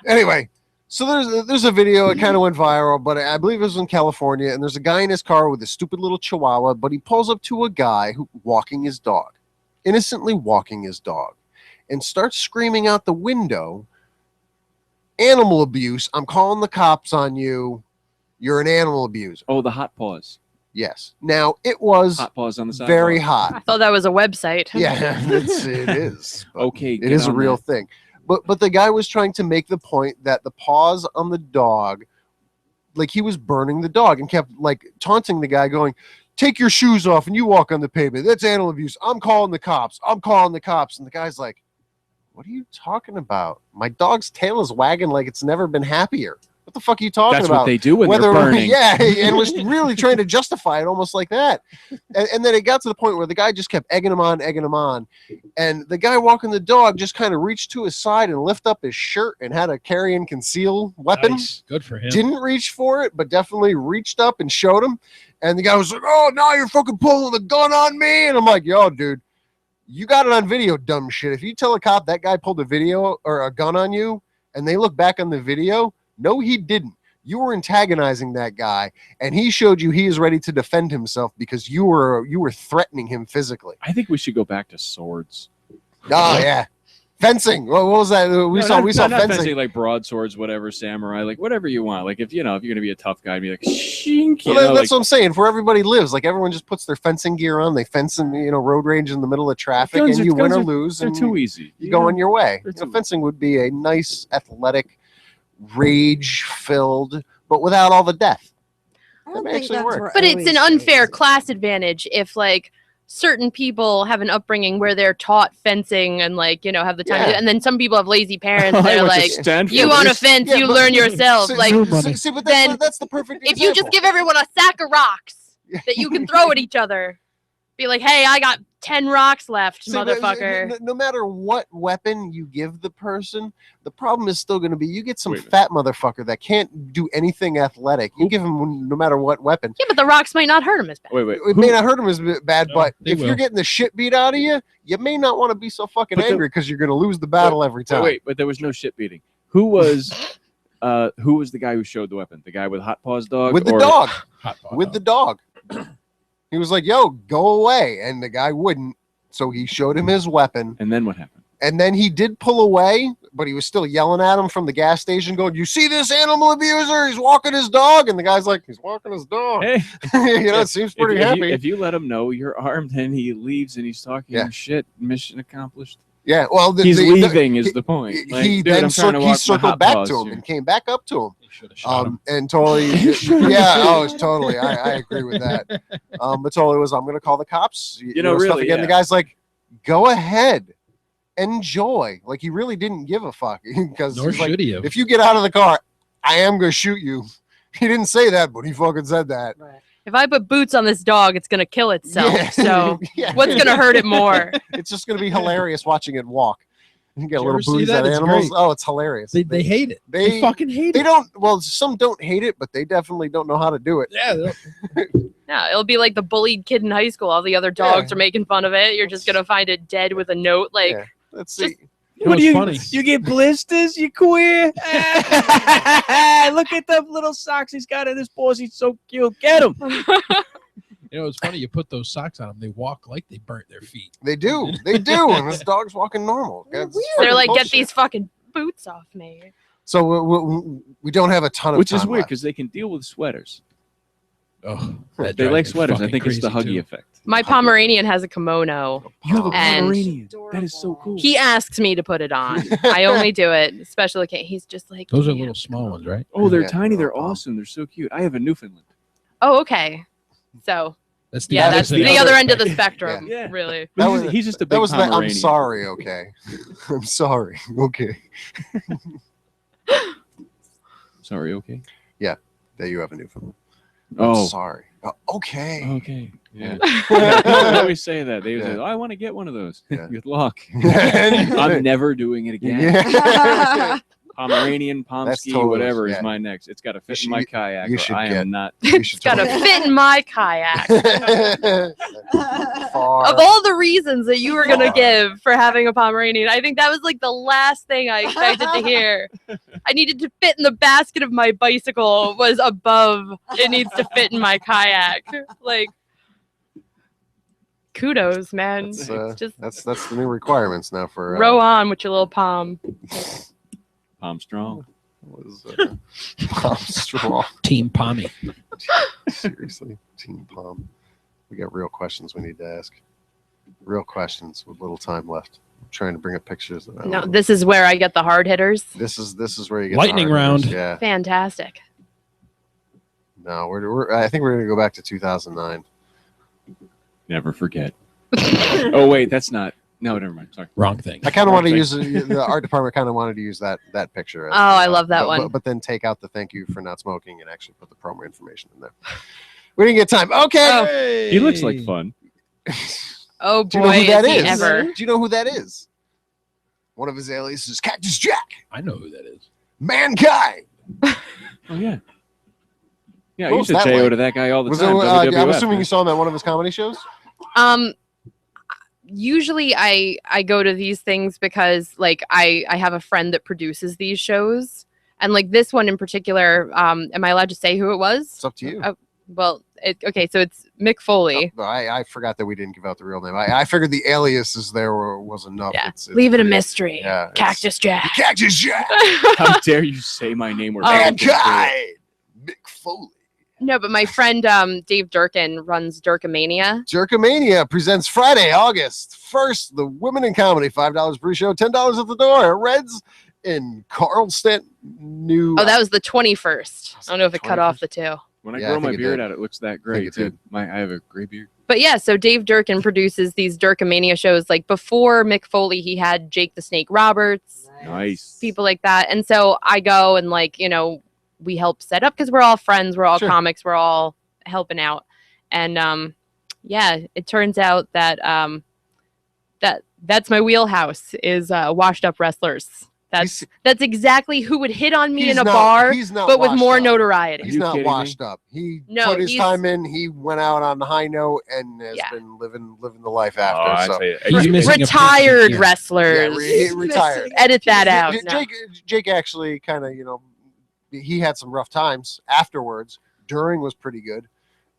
Anyway, so there's a video. It kind of went viral, but I believe it was in California. And there's a guy in his car with a stupid little chihuahua, but he pulls up to a guy who walking his dog, innocently walking his dog, and starts screaming out the window, "Animal abuse! I'm calling the cops on you. You're an animal abuser." Oh, the hot paws. Yes. Now it was Hot paws on the side. very I hot. thought that was a website. Yeah, it is. But Okay, it get is a on real that. thing. But the guy was trying to make the point that the paws on the dog, like he was burning the dog, and kept like taunting the guy, going, "Take your shoes off and you walk on the pavement. That's animal abuse. I'm calling the cops. I'm calling the cops." And the guy's like, "What are you talking about? My dog's tail is wagging like it's never been happier. What the fuck are you talking That's about?" what they do when they're burning. Yeah, and was really trying to justify it almost like that. And then it got to the point where the guy just kept egging him on. And the guy walking the dog just kind of reached to his side and lift up his shirt and had a carry and conceal weapon. Nice. Good for him. Didn't reach for it, but definitely reached up and showed him. And the guy was like, "Oh, now you're fucking pulling the gun on me." And I'm like, "Yo, dude, you got it on video, dumb shit. If you tell a cop that guy pulled a video or a gun on you and they look back on the video, no, he didn't. You were antagonizing that guy, and he showed you he is ready to defend himself because you were threatening him physically." I think we should go back to swords. Oh yeah, Fencing. What was that? We saw not fencing. like broadswords, whatever, samurai, like whatever you want. Like if you're gonna be a tough guy, be like, shink, That's what I'm saying. For everybody lives, like everyone just puts their fencing gear on. They fence in road rage in the middle of traffic, and you win or lose. They're and too easy. You go on your way. Fencing would be a nice, athletic, rage-filled, but without all the death. I don't That think actually that's works. where But it's an always unfair is. class advantage if like certain people have an upbringing where they're taught fencing and like have the time to, Yeah. and then some people have lazy parents. I They're went to like, Stanford. you want to fence, Yeah, you but- learn yourself. See, Like, but then that's the perfect if you just example. give everyone a sack of rocks that you can throw at each other, be like, hey, I got 10 rocks left, See, but motherfucker. no matter what weapon you give the person, the problem is still going to be you get some Wait a minute. fat motherfucker that can't do anything athletic. You give him no matter what weapon. Yeah, but the rocks might not hurt him as bad. Wait. It may not hurt him as bad, No, but they if you're will. getting the shit beat out of you, you may not want to be so fucking But angry because you're going to lose the battle every time. Wait, but there was no shit beating. Who was the guy who showed the weapon? The guy with Hot Paws dog? With the or- dog. Hot pot With the dog. He was like, yo, go away. And the guy wouldn't. So he showed him his weapon. And then what happened? And then he did pull away, but he was still yelling at him from the gas station, going, you see this animal abuser? He's walking his dog. And the guy's like, he's walking his dog. Hey, It seems pretty happy. If you let him know you're armed and he leaves and he's talking shit, mission accomplished. Yeah, well, He's leaving is the point. Like, he dude, then I'm trying to he walk my circled Hot back Paws to him here. and came back up to him. They should have shot him. And totally, it's totally. I agree with that. But totally was, I'm going to call the cops. You know, stuff really, again. yeah. The guy's like, go ahead, enjoy. Like he really didn't give a fuck because Nor he's like, should he have. if you get out of the car, I am going to shoot you. He didn't say that, but he fucking said that. If I put boots on this dog, it's going to kill itself. Yeah. So Yeah. what's going to hurt it more? It's just going to be hilarious watching it walk. You get Did you little ever see booties that? at It's animals. great. Oh, it's hilarious. They hate it. They- They fucking hate They it. don't. Well, some don't hate it, but they definitely don't know how to do it. Yeah. Yeah, it'll be like the bullied kid in high school. All the other dogs Yeah. are making fun of it. You're just going to find it dead with a note like, Yeah. Let's see. You know what's funny? You get blisters, you queer. Look at the little socks he's got in his paws. He's so cute. Get him. You know, it's funny. You put those socks on them, they walk like they burnt their feet. They do. They do. And this dog's walking normal. That's They're fucking like, get bullshit. these fucking boots off me. So we don't have a ton of Which is time weird left. because they can deal with sweaters. Oh, They drives like me sweaters. I fucking think it's the crazy, huggy too. effect. My Pomeranian has a kimono. You have a And- Pomeranian. That is so cool. He asks me to put it on. I only do it, especially he's just like, Those are "Yeah." little small ones, right? Oh, they're Yeah, tiny. They're oh. awesome. They're so cute. I have a Newfoundland. Oh, okay. So That's the yeah, other that's thing. the other end of the spectrum. Yeah. Really. But That he's, was- he's just a big That was the I'm Pomeranian. sorry, okay. I'm sorry. Okay. Sorry, okay. That you have a Newfoundland. Oh, Sorry. Okay. okay. Yeah. They always say that. They always Yeah. say, oh, I want to get one of those. Yeah. Good luck. Yeah. I'm never doing it again. Yeah. Pomeranian, That's Pomsky, totally- whatever yeah. is my next. It's got to fit You in my should- kayak. you or should I get- am not. You should It's got to totally- fit in my kayak. Far. Of all the reasons that you were going to Far. give for having a Pomeranian, I think that was like the last thing I expected to hear. I needed to fit in the basket of my bicycle was above. It needs to fit in my kayak. Like, kudos, man. Just That's the new requirements now for row on with your little palm. Palm strong. was Palm Straw. Team Pommy. Seriously, Team Palm. We got real questions we need to ask. Real questions with little time left. I'm trying to bring up pictures. That I No, don't- this is where I get the hard hitters. This is where you get Lightning the hard round. hitters, Yeah. Fantastic. No, I think we're gonna go back to 2009. Never forget. Oh wait, that's not. No, never mind. Sorry. Wrong thing. I kind of want to Perfect. use the art department. Kind of wanted to use that picture. Oh, I love that one. But then take out the thank you for not smoking and actually put the promo information in there. We didn't get time. Okay. He looks like fun. Oh Do you know boy, who that is he is? ever. Do you know who that is? One of his aliases is Cactus Jack. I know who that is. Mankind. Oh yeah. Yeah, I What used was to that say like? to that guy all the Was time. it, I'm WWF, assuming man. you saw him at one of his comedy shows. Usually I go to these things because like I have a friend that produces these shows, and like this one in particular, am I allowed to say who it was? It's up to you. Oh, well, Okay, so it's Mick Foley. Oh, I forgot that we didn't give out the real name. I figured the aliases there was enough. Yeah. It's Leave it a pretty- mystery. Yeah, Cactus Jack. Cactus Jack. How dare you say my name? Or Mankind. Mick Foley. No, but my friend Dave Durkin runs Durkamania. Jerkomania presents Friday, August 1st. The Women in Comedy, $5 pre-show, $10 at the door. Reds in Carlston, New. Oh, that was the 21st. I don't know if it cut off the 2. When I Yeah, I grow think my it beard did. out, it looks that I think great it too. did. I have a gray beard. But yeah, so Dave Durkin produces these Durkamania shows. Like before Mick Foley, he had Jake the Snake Roberts, Nice. people like that. And so I go and we help set up because we're all friends, we're all Sure. comics, we're all helping out. And yeah, it turns out that that's my wheelhouse is washed up wrestlers. That's exactly who would hit on me in a bar, he's not but with washed more up. notoriety. He's you not kidding washed up. He No, put his he's- time in. He went out on the high note and has Yeah. been living the life Oh, after. I so. tell you, He's missing a piece Retired here. wrestlers. He retired. Edit that out. No. Jake actually kind of, he had some rough times afterwards. During was pretty good.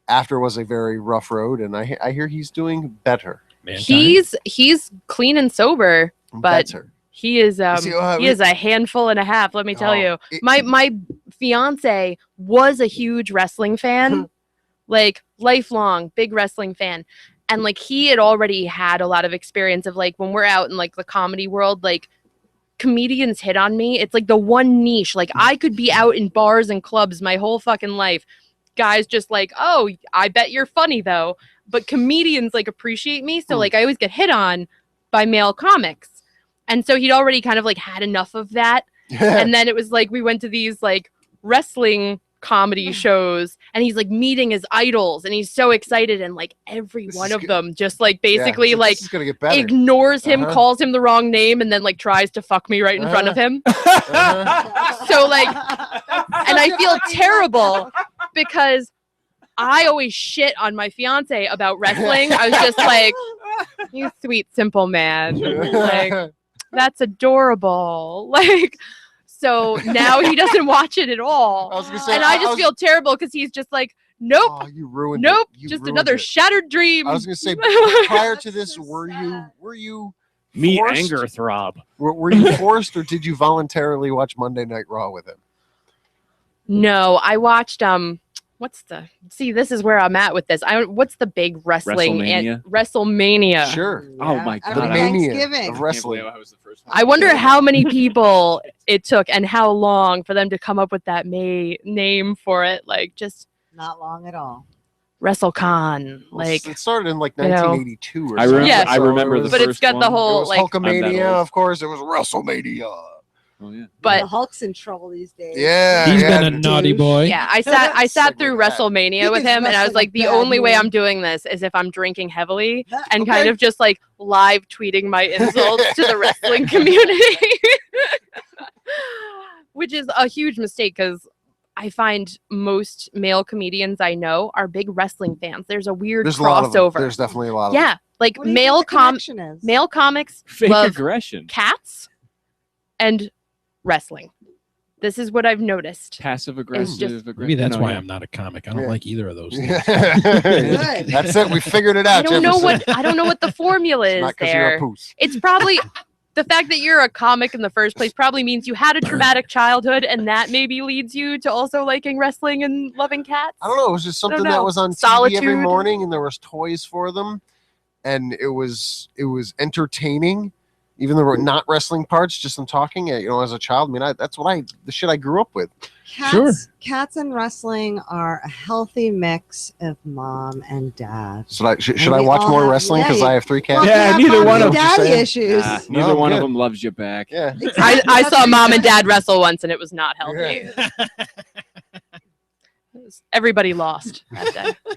After was a very rough road, and I hear he's doing better. Mankind. He's clean and sober, but Better. he is See, he is a handful and a half. Let me tell you, it- my fiance was a huge wrestling fan, like lifelong big wrestling fan, and like he had already had a lot of experience of like when we're out in like the comedy world, like comedians hit on me. It's like the one niche. Like I could be out in bars and clubs my whole fucking life. Guys just like, oh, I bet you're funny though. But comedians like appreciate me. So like I always get hit on by male comics. And so he'd already kind of like had enough of that. And then it was like we went to these like wrestling comedy shows and he's like meeting his idols and he's so excited and like every This one is of good. them just like basically like this is gonna get better. ignores him, Uh-huh. calls him the wrong name, and then like tries to fuck me right in front of him. So like, and I feel terrible because I always shit on my fiance about wrestling. I was just like, you sweet, simple man. Like, that's adorable. Like, so now he doesn't watch it at all. I was gonna say, And I just feel terrible because he's just like, nope, Oh, you ruined nope, it. You just ruined another it. shattered dream. I was gonna say prior to this, were you Me forced? anger throb. Were you forced or did you voluntarily watch Monday Night Raw with him? No, I watched this is where I'm at with this. What's the big wrestling WrestleMania? WrestleMania? Sure. Oh my God. The I- mania Thanksgiving. of wrestling. I was the first one. I wonder how many people it took and how long for them to come up with that name for it. Like just Not long at all. WrestleCon. Like, it started in like you know. 1982 or I something. remember. Yeah. I remember the but first it's got the one. It whole was like. Hulkamania, old. of course. It was WrestleMania. Oh yeah. But the Hulk's in trouble these days. Yeah, He's yeah. been a naughty boy. yeah, I sat through Segue that. WrestleMania He with thinks him, and I was wrestling's like, a the bad only way move. I'm doing this is if I'm drinking heavily and Okay. kind of just like live tweeting my insults to the wrestling community, which is a huge mistake because I find most male comedians I know are big wrestling fans. There's a weird There's a lot of them. crossover. There's definitely a lot of them. Yeah, like What do you think the connection is? male comics Fake love aggression. cats and wrestling. This is what I've noticed. Passive just- aggressive. Maybe that's No, why yeah. I'm not a comic. I don't Yeah. like either of those things. Good. That's it. We figured it out. I don't know Jefferson. I don't know what the formula It's is not 'cause you're a there. poos. It's probably the fact that you're a comic in the first place probably means you had a traumatic childhood, and that maybe leads you to also liking wrestling and loving cats. I don't know. It was just something that know. was on TV every Solitude. morning, and there was toys for them, and it was entertaining. Even though there were not wrestling parts, just them talking. As a child, I mean, that's the shit I grew up with. Cats and wrestling are a healthy mix of mom and dad. So should And I we watch all more have- wrestling because yeah, I have 3 cats? Well, Yeah, you have neither mom one and of them daddy saying. issues. Ah, No, neither one of good. them loves you back. Yeah. I saw mom and dad wrestle once, and it was not healthy. Everybody lost that day.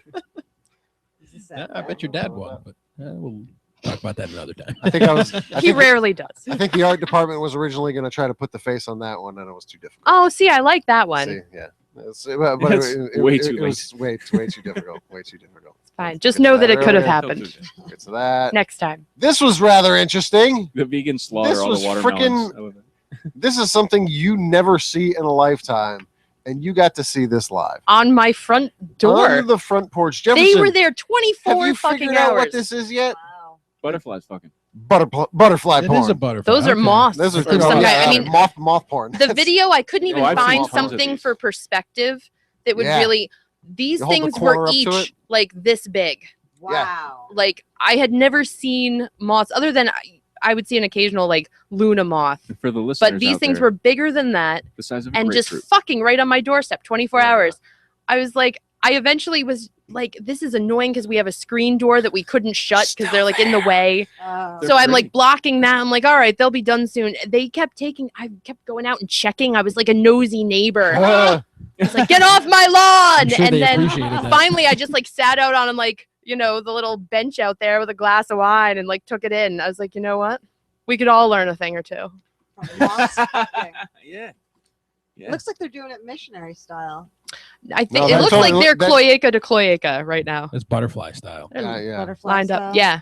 Yeah, I bet your dad won, but we'll talk about that another time. I think I was. He rarely does. I think the art department was originally going to try to put the face on that one, and it was too difficult. Oh, see, I like that one. See, yeah. But It's way too it was way too difficult. Way too difficult. Fine. Just Get to know that it could have earlier. happened Get to that. next time. This was rather interesting. The vegan slaughter This all was the watermelons. I love it. This is something you never see in a lifetime. and you got to see this live on my front door. on the front porch. Jefferson, They were there have 24 you fucking figured out hours. what this is yet? Wow. Butterflies fucking. Butterfly It porn. is a butterfly. Those are Okay. moths. Those are of some kind. I mean, moth porn. the video, I couldn't even I've seen find tons of something these. for perspective that would Yeah. really. These You hold the things corner were up to each it. like this big. Wow. Like I had never seen moths other than I would see an occasional like Luna moth, For the listeners, but these out things there, were bigger than that the size of a and just grapefruit. fucking right on my doorstep 24 Yeah. hours. I was like, I eventually was like, this is annoying because we have a screen door that we couldn't shut because they're like in the way. Oh. They're So I'm pretty. like blocking that. I'm like, all right, they'll be done soon. They kept I kept going out and checking. I was like a nosy neighbor. I was like, get off my lawn. I'm sure And they then appreciated that. finally I just like sat out on like, the little bench out there with a glass of wine and like took it in. I was like, you know what? We could all learn a thing or two. From moths fucking. Yeah. Yeah. Looks like they're doing it missionary style. I think No, it that's looks totally- like they're that- cloaca to cloaca right now. It's butterfly style. They're yeah. Butterfly lined style. up. Yeah.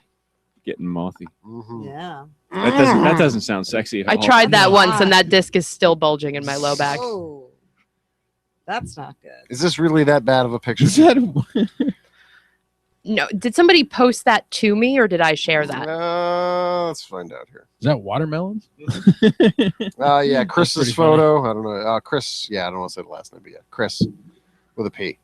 Getting mothy. Mhm. Yeah. That doesn't sound sexy at I all. tried that Oh, once God. and that disc is still bulging in my low back. Oh. That's not good. Is this really that bad of a picture? Is that No, did somebody post that to me or did I share that? Let's find out here. watermelons? Yeah, Chris's pretty photo. I don't know. Chris. Yeah, I don't want to say the last name, but yeah, Chris with a P.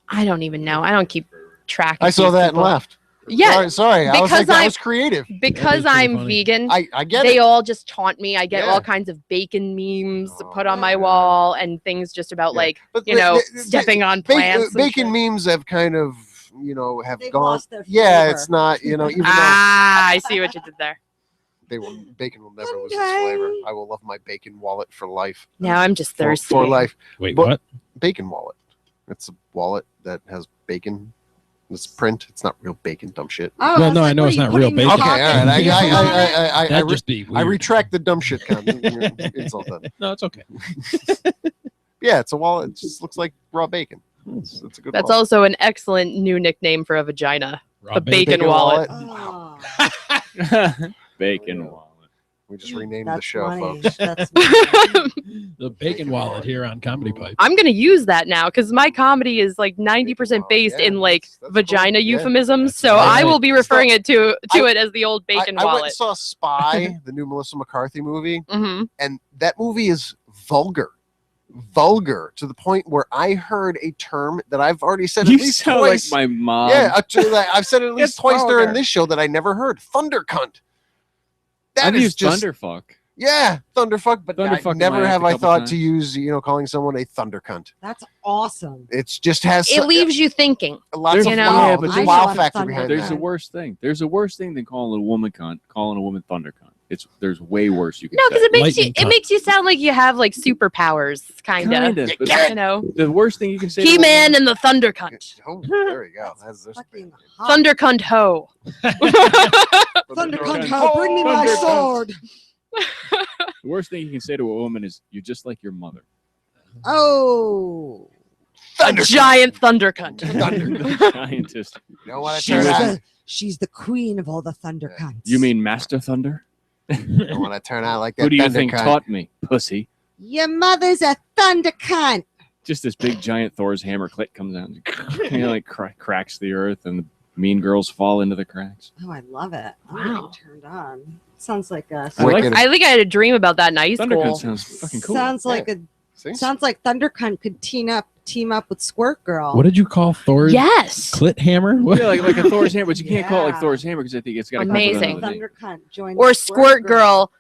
I don't even know. I don't keep track. I of saw these that people. and left. Yeah, Sorry. I was because like, that I- was creative. because That is pretty I'm funny. vegan. I get They it. all just taunt me. I get Yeah. all kinds of bacon memes Oh, put on my yeah. wall and things just about Yeah. like, But stepping on plants. and Bacon shit. memes have kind of, have They've gone. lost their Yeah, flavor. it's not, even though I see what you did there. bacon will never lose its flavor. I will love my bacon wallet for life. Now I'm just For, thirsty. for life. Wait, But- what? Bacon wallet. It's a wallet that has bacon. It's print. It's not real bacon, dumb shit. Oh, Well, was no, I like, know what it's are you not real putting in your bacon. Okay, all pocket? right. Yeah. I That'd just be I weird. retract the dumb shit comment. It's all done. No, it's okay. Yeah, it's a wallet. It just looks like raw bacon. It's a good That's wallet. also an excellent new nickname for a vagina. Raw A bacon wallet. Oh, Bacon wallet. We just renamed that's the show, funny. folks. That's funny. The bacon wallet here on Comedypipe. I'm gonna use that now because my comedy is like 90% based Yeah, in like that's vagina cool. Yeah. euphemisms. That's So right. I will be referring it to I- it as the old bacon I went wallet. and saw Spy, the new Melissa McCarthy movie, hmm and that movie is vulgar to the point where I heard a term that I've already said You at least sound twice. like my mom. Yeah, I've said it at least It's twice during vulgar. this show that I never heard. Thunder cunt. That I've is used just thunderfuck. yeah, thunderfuck. But Thunderfuck in never my have act a I couple thought times. to use calling someone a thunder cunt. That's awesome. It's just has It leaves you thinking. lots There's- of you know- wow, Yeah, there's but a I wow know factor thunder behind There's that. the worst thing. There's a worse thing than calling a woman cunt. Calling a woman thunder cunt. There's way worse you can No, say. because it makes you Lightning it cunt. makes you sound like you have like superpowers, kind of. Kinda, but Yeah. You know, the worst thing you can say. to a He-Man woman- and the Thunder Cunt. Oh, there we go. That's Fucking hot. Thunder Cunt ho. Thunder cunt, Cunt. ho, bring me my Thunder cunt. sword. The worst thing you can say to a woman is, "You're just like your mother." Oh. A giant Thunder Cunt. Scientist. You know what I She turn was- out? She's the queen of all the thunder cunts. You mean Master Thunder? You know what I turn out like that? Who do you thunder think cunt? taught me, pussy? Your mother's a thunder cunt. Just this big giant Thor's hammer click comes out and like cracks the earth, and the mean girls fall into the cracks. Oh, I love it. I'm Wow. getting turned on. Sounds like a I like Wicked. I think I had a dream about that in high Thunder school. cunt sounds fucking cool. sounds like a See? sounds like Thunder Cunt could team up with Squirt Girl. What did you call Thor's Yes. clit hammer? What? Yeah, like a Thor's hammer, but you can't call it like Yeah. Thor's hammer because I think it's got Amazing. to come with another name. Thunder Cunt join Or the Squirt Girl,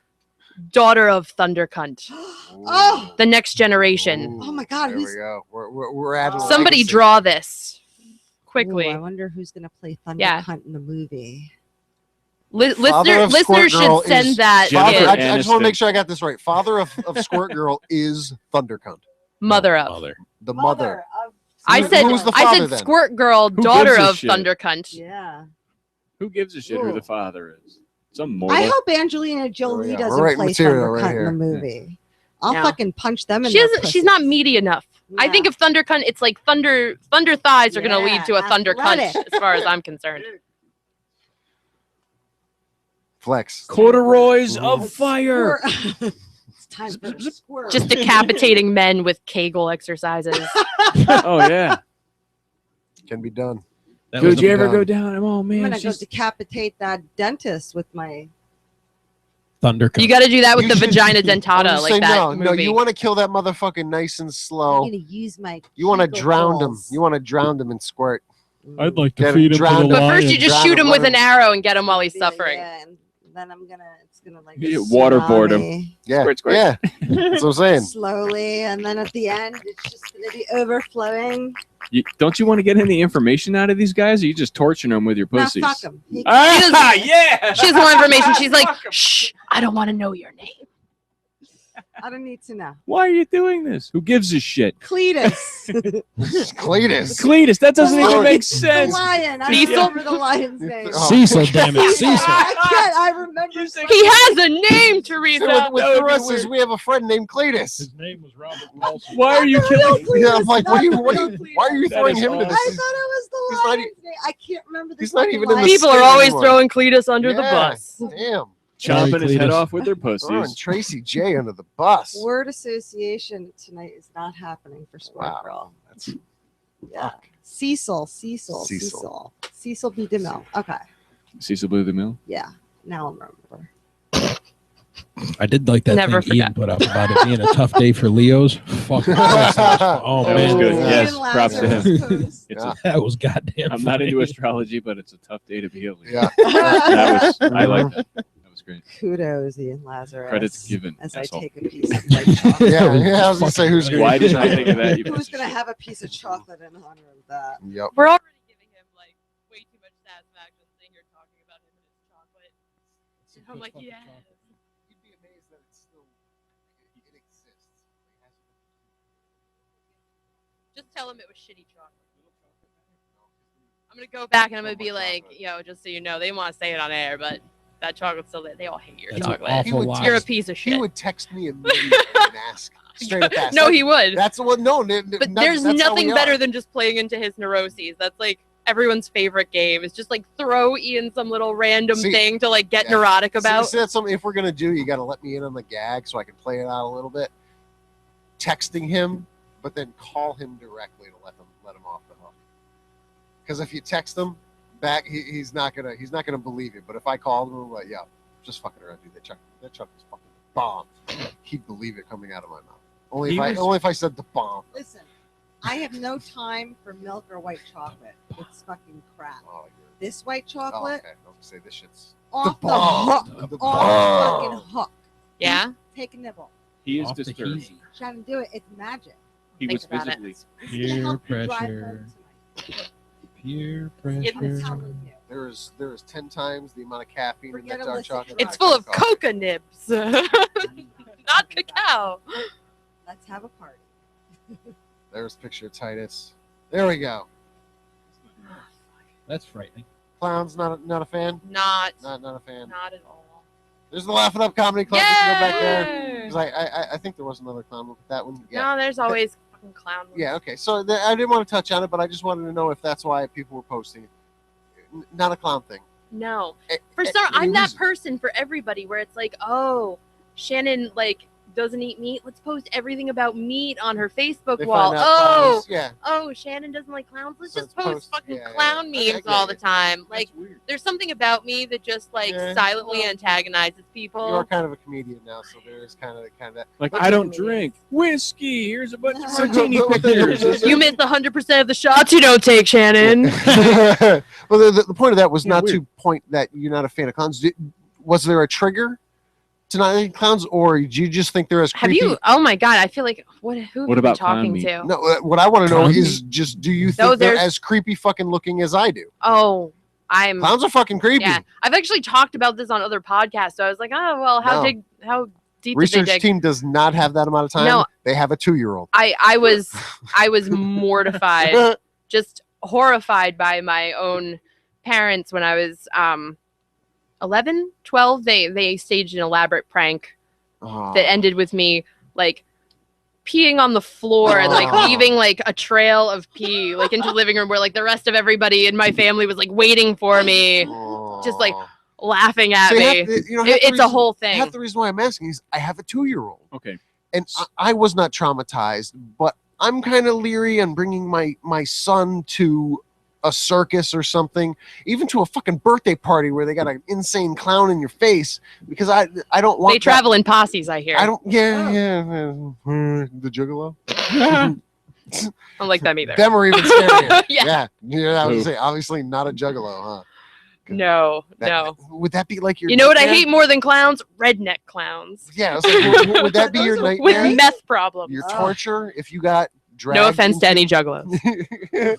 daughter of Thunder Cunt. Oh, The next generation. Oh my God, There we who's- go. We're adding Somebody legacy. draw this Ooh, quickly. I wonder who's gonna play Thunder Yeah. Cunt in the movie. Father of Squirt Listeners Girl should send is that Jennifer Father, in. I just want to Aniston. make sure I got this right. Father of Squirt Girl is Thunder Cunt. Mother of. Mother. The mother. of I Who- said who's the I father said then? Squirt Girl, Who daughter gives a of shit? Thunder Cunt. Yeah. Who gives a shit who Ooh. the father is? Some mortal. I hope Angelina Jolie go. doesn't We're writing play material Thunder right Cunt here. in the movie. I'll No. fucking punch them in She their doesn't. She's pussies. not meaty enough. I think Yeah. of Thunder Cunt, it's like thunder thighs are going to Yeah, lead to a Thunder Cunt, athletic. as far as I'm concerned. Flex. Corduroys Ooh. of fire. time for the squirt. Just decapitating men with Kegel exercises. Oh yeah. Can be done. That Dude, was you a ever done. go down? Oh I'm man, gonna go she's- decapitate that dentist with my. thunder. You got to do that with You the should- vagina I'm dentata, just like saying, that no, movie. no, you want to kill that motherfucker nice and I'm slow. gonna use my. You want to Kegel drown him. balls. You want to drown him and squirt. I'd like Get to it, feed him to drown the him. But first, you lion. just Drown shoot him, him with let an him- arrow and get him while he's Yeah, suffering. yeah, and then it's gonna like You a waterboard him. tsunami Yeah, Squirt, squirt. yeah. That's what I'm saying. slowly, and then at the end, it's just gonna be overflowing. Don't you want to get any information out of these guys? Or are you just torturing them with your Now pussies? fuck him. Ah, yeah. She has more information. She's like, shh, I don't want to know your name. I don't need to know. Why are you doing this? Who gives a shit? Cletus. Cletus. Cletus, that doesn't The even lion. make The sense. lion. I Cecil? remember the lion's name. Oh. Cecil, damn it, Cecil. Cecil. I can't. I remember. He has a name, See, Teresa. with That would the be rest is weird. we have a friend named Cletus. His name was Robert Paulson. Why are you killing? Yeah, I'm like, why are you That throwing is him into awesome. this? I thought it was the He's not lion's name. I can't remember the he's not fucking even in the lion. People are skin always anymore. throwing Cletus under the Yeah. bus. Damn. Chopping his head Cletus. off with their Throwing pussies. Tracy J under the bus. Word association tonight is not happening for Squirt Wow. Girl. That's Yeah. Cecil B. DeMille. Okay. Cecil blew the mill. Yeah. Now I'll remember. I did like that Never thing Ian put up about it being a tough day for Leos. Fuck. Oh That was man, good. Oh, Yes, Ian props to him. Lazarus post. It's Yeah. that was goddamn. I'm not into funny. astrology, but it's a tough day to be a Leo. yeah. That was, I like that. That was great. Kudos, Ian Lazarus. Credits given. As I asshole. take a piece of white chocolate. Yeah, yeah. I was gonna say who's gonna Why did I think of that? You Who's piece of gonna shit? have a piece of chocolate in honor of that? Yep. We're already giving him like way too much satisfaction sitting here talking about him and his chocolate. I'm like, yeah. You'd be amazed that it exists. Just tell him it was shitty chocolate. I'm gonna go back and I'm gonna be like, just so you know, they didn't want to say it on air, but that chocolate's still there. They all hate your That's an chocolate. awful would lie. You're a piece of He shit. would text me immediately and ask. Straight up ask. No, he would. That's what. No, But there's nothing better than just playing into his neuroses. That's like everyone's favorite game. Is just like throw Ian some little random See, thing to like get yeah. neurotic about. See, that's something. If we're gonna do, you got to let me in on the gag so I can play it out a little bit. Texting him, but then call him directly to let him off the hook. Because if you text him back, he's not gonna believe you. But if I called him, I'm like, yeah, just fucking around, dude. That chuck is fucking bomb. He'd believe it coming out of my mouth. Only if I said the bomb. Listen, I have no time for milk or white chocolate. It's fucking crap. Oh, This white oh, chocolate, okay. Don't say this shit's off the bomb. hook. The Off bomb. the fucking hook. Yeah. Take a nibble. He is Off the disturbed. heezy. Shannon, do it. It's magic. He Think was about it. visibly. It's gonna Peer help you drive pressure. home tonight. Peer I'm pressure. telling you. There is 10 times the amount of caffeine in Forget that dark illicit chocolate. It's I full of couldn't call it. coca nibs, not cacao. Let's have a party. There's a picture of Titus. There we go. That's frightening. Clowns, not a fan. Not Not a fan. at all. There's the Laugh It Up Comedy Club. You can go back there. Yay! 'Cause I think there was another clown. Look at that one. Yeah. No, there's always fucking clown ones. Yeah. Okay. So I didn't want to touch on it, but I just wanted to know if that's why people were posting it. Not a clown thing. No. Eh, For eh, some, any I'm that reason. person for everybody where it's like, oh, Shannon like doesn't eat meat. Let's post everything about meat on her Facebook They wall. find out Oh, clowns- yeah. oh, Shannon doesn't like clowns. Let's So just post fucking yeah, clown yeah. I memes get all the it. time. Like, That's weird. there's something about me that just like Yeah. silently antagonizes people. You are kind of a comedian now, so there is kind of Like, What I do don't you mean? drink whiskey. Here's a bunch of So martini the- pictures. You missed 100% of the shots you don't take, Shannon. Well, the point of that was Yeah, not weird. to point that you're not a fan of clowns. Was there a trigger to not like clowns, or do you just think they're as Have creepy? you? Oh my god! I feel like who have you about been talking clown meat? to? No, what I want to know Clowns? is just, do you No, think they're there's- as creepy fucking looking as I do? Oh, I'm. Clowns are fucking creepy. Yeah, I've actually talked about this on other podcasts. So I was like, oh well, how No. deep did Research they dig? team does not have that amount of time. No. They have a 2-year-old. I was mortified, just horrified by my own parents when I was 11, 12. They staged an elaborate prank Oh. that ended with me like peeing on the floor and like Oh. leaving like a trail of pee like into the living room where like the rest of everybody in my family was like waiting for me. Just like, laughing at See, me. half the- you know, half the It's a reason- whole thing. Half the reason why I'm asking is I have a 2-year-old. Okay. And I was not traumatized, but I'm kind of leery on bringing my son to a circus or something, even to a fucking birthday party where they got an insane clown in your face, because I don't want They travel in posses, I hear. I don't. The Juggalo. I don't like them either. Them are even scarier. Yeah. I would say obviously not a Juggalo, huh? No. Would that be like your? You know what I nightmare? hate more than clowns? Redneck clowns. Yeah, I was like, would that be your nightmare? With meth problems. Your torture if you got dragged. No offense to any into- juggalos.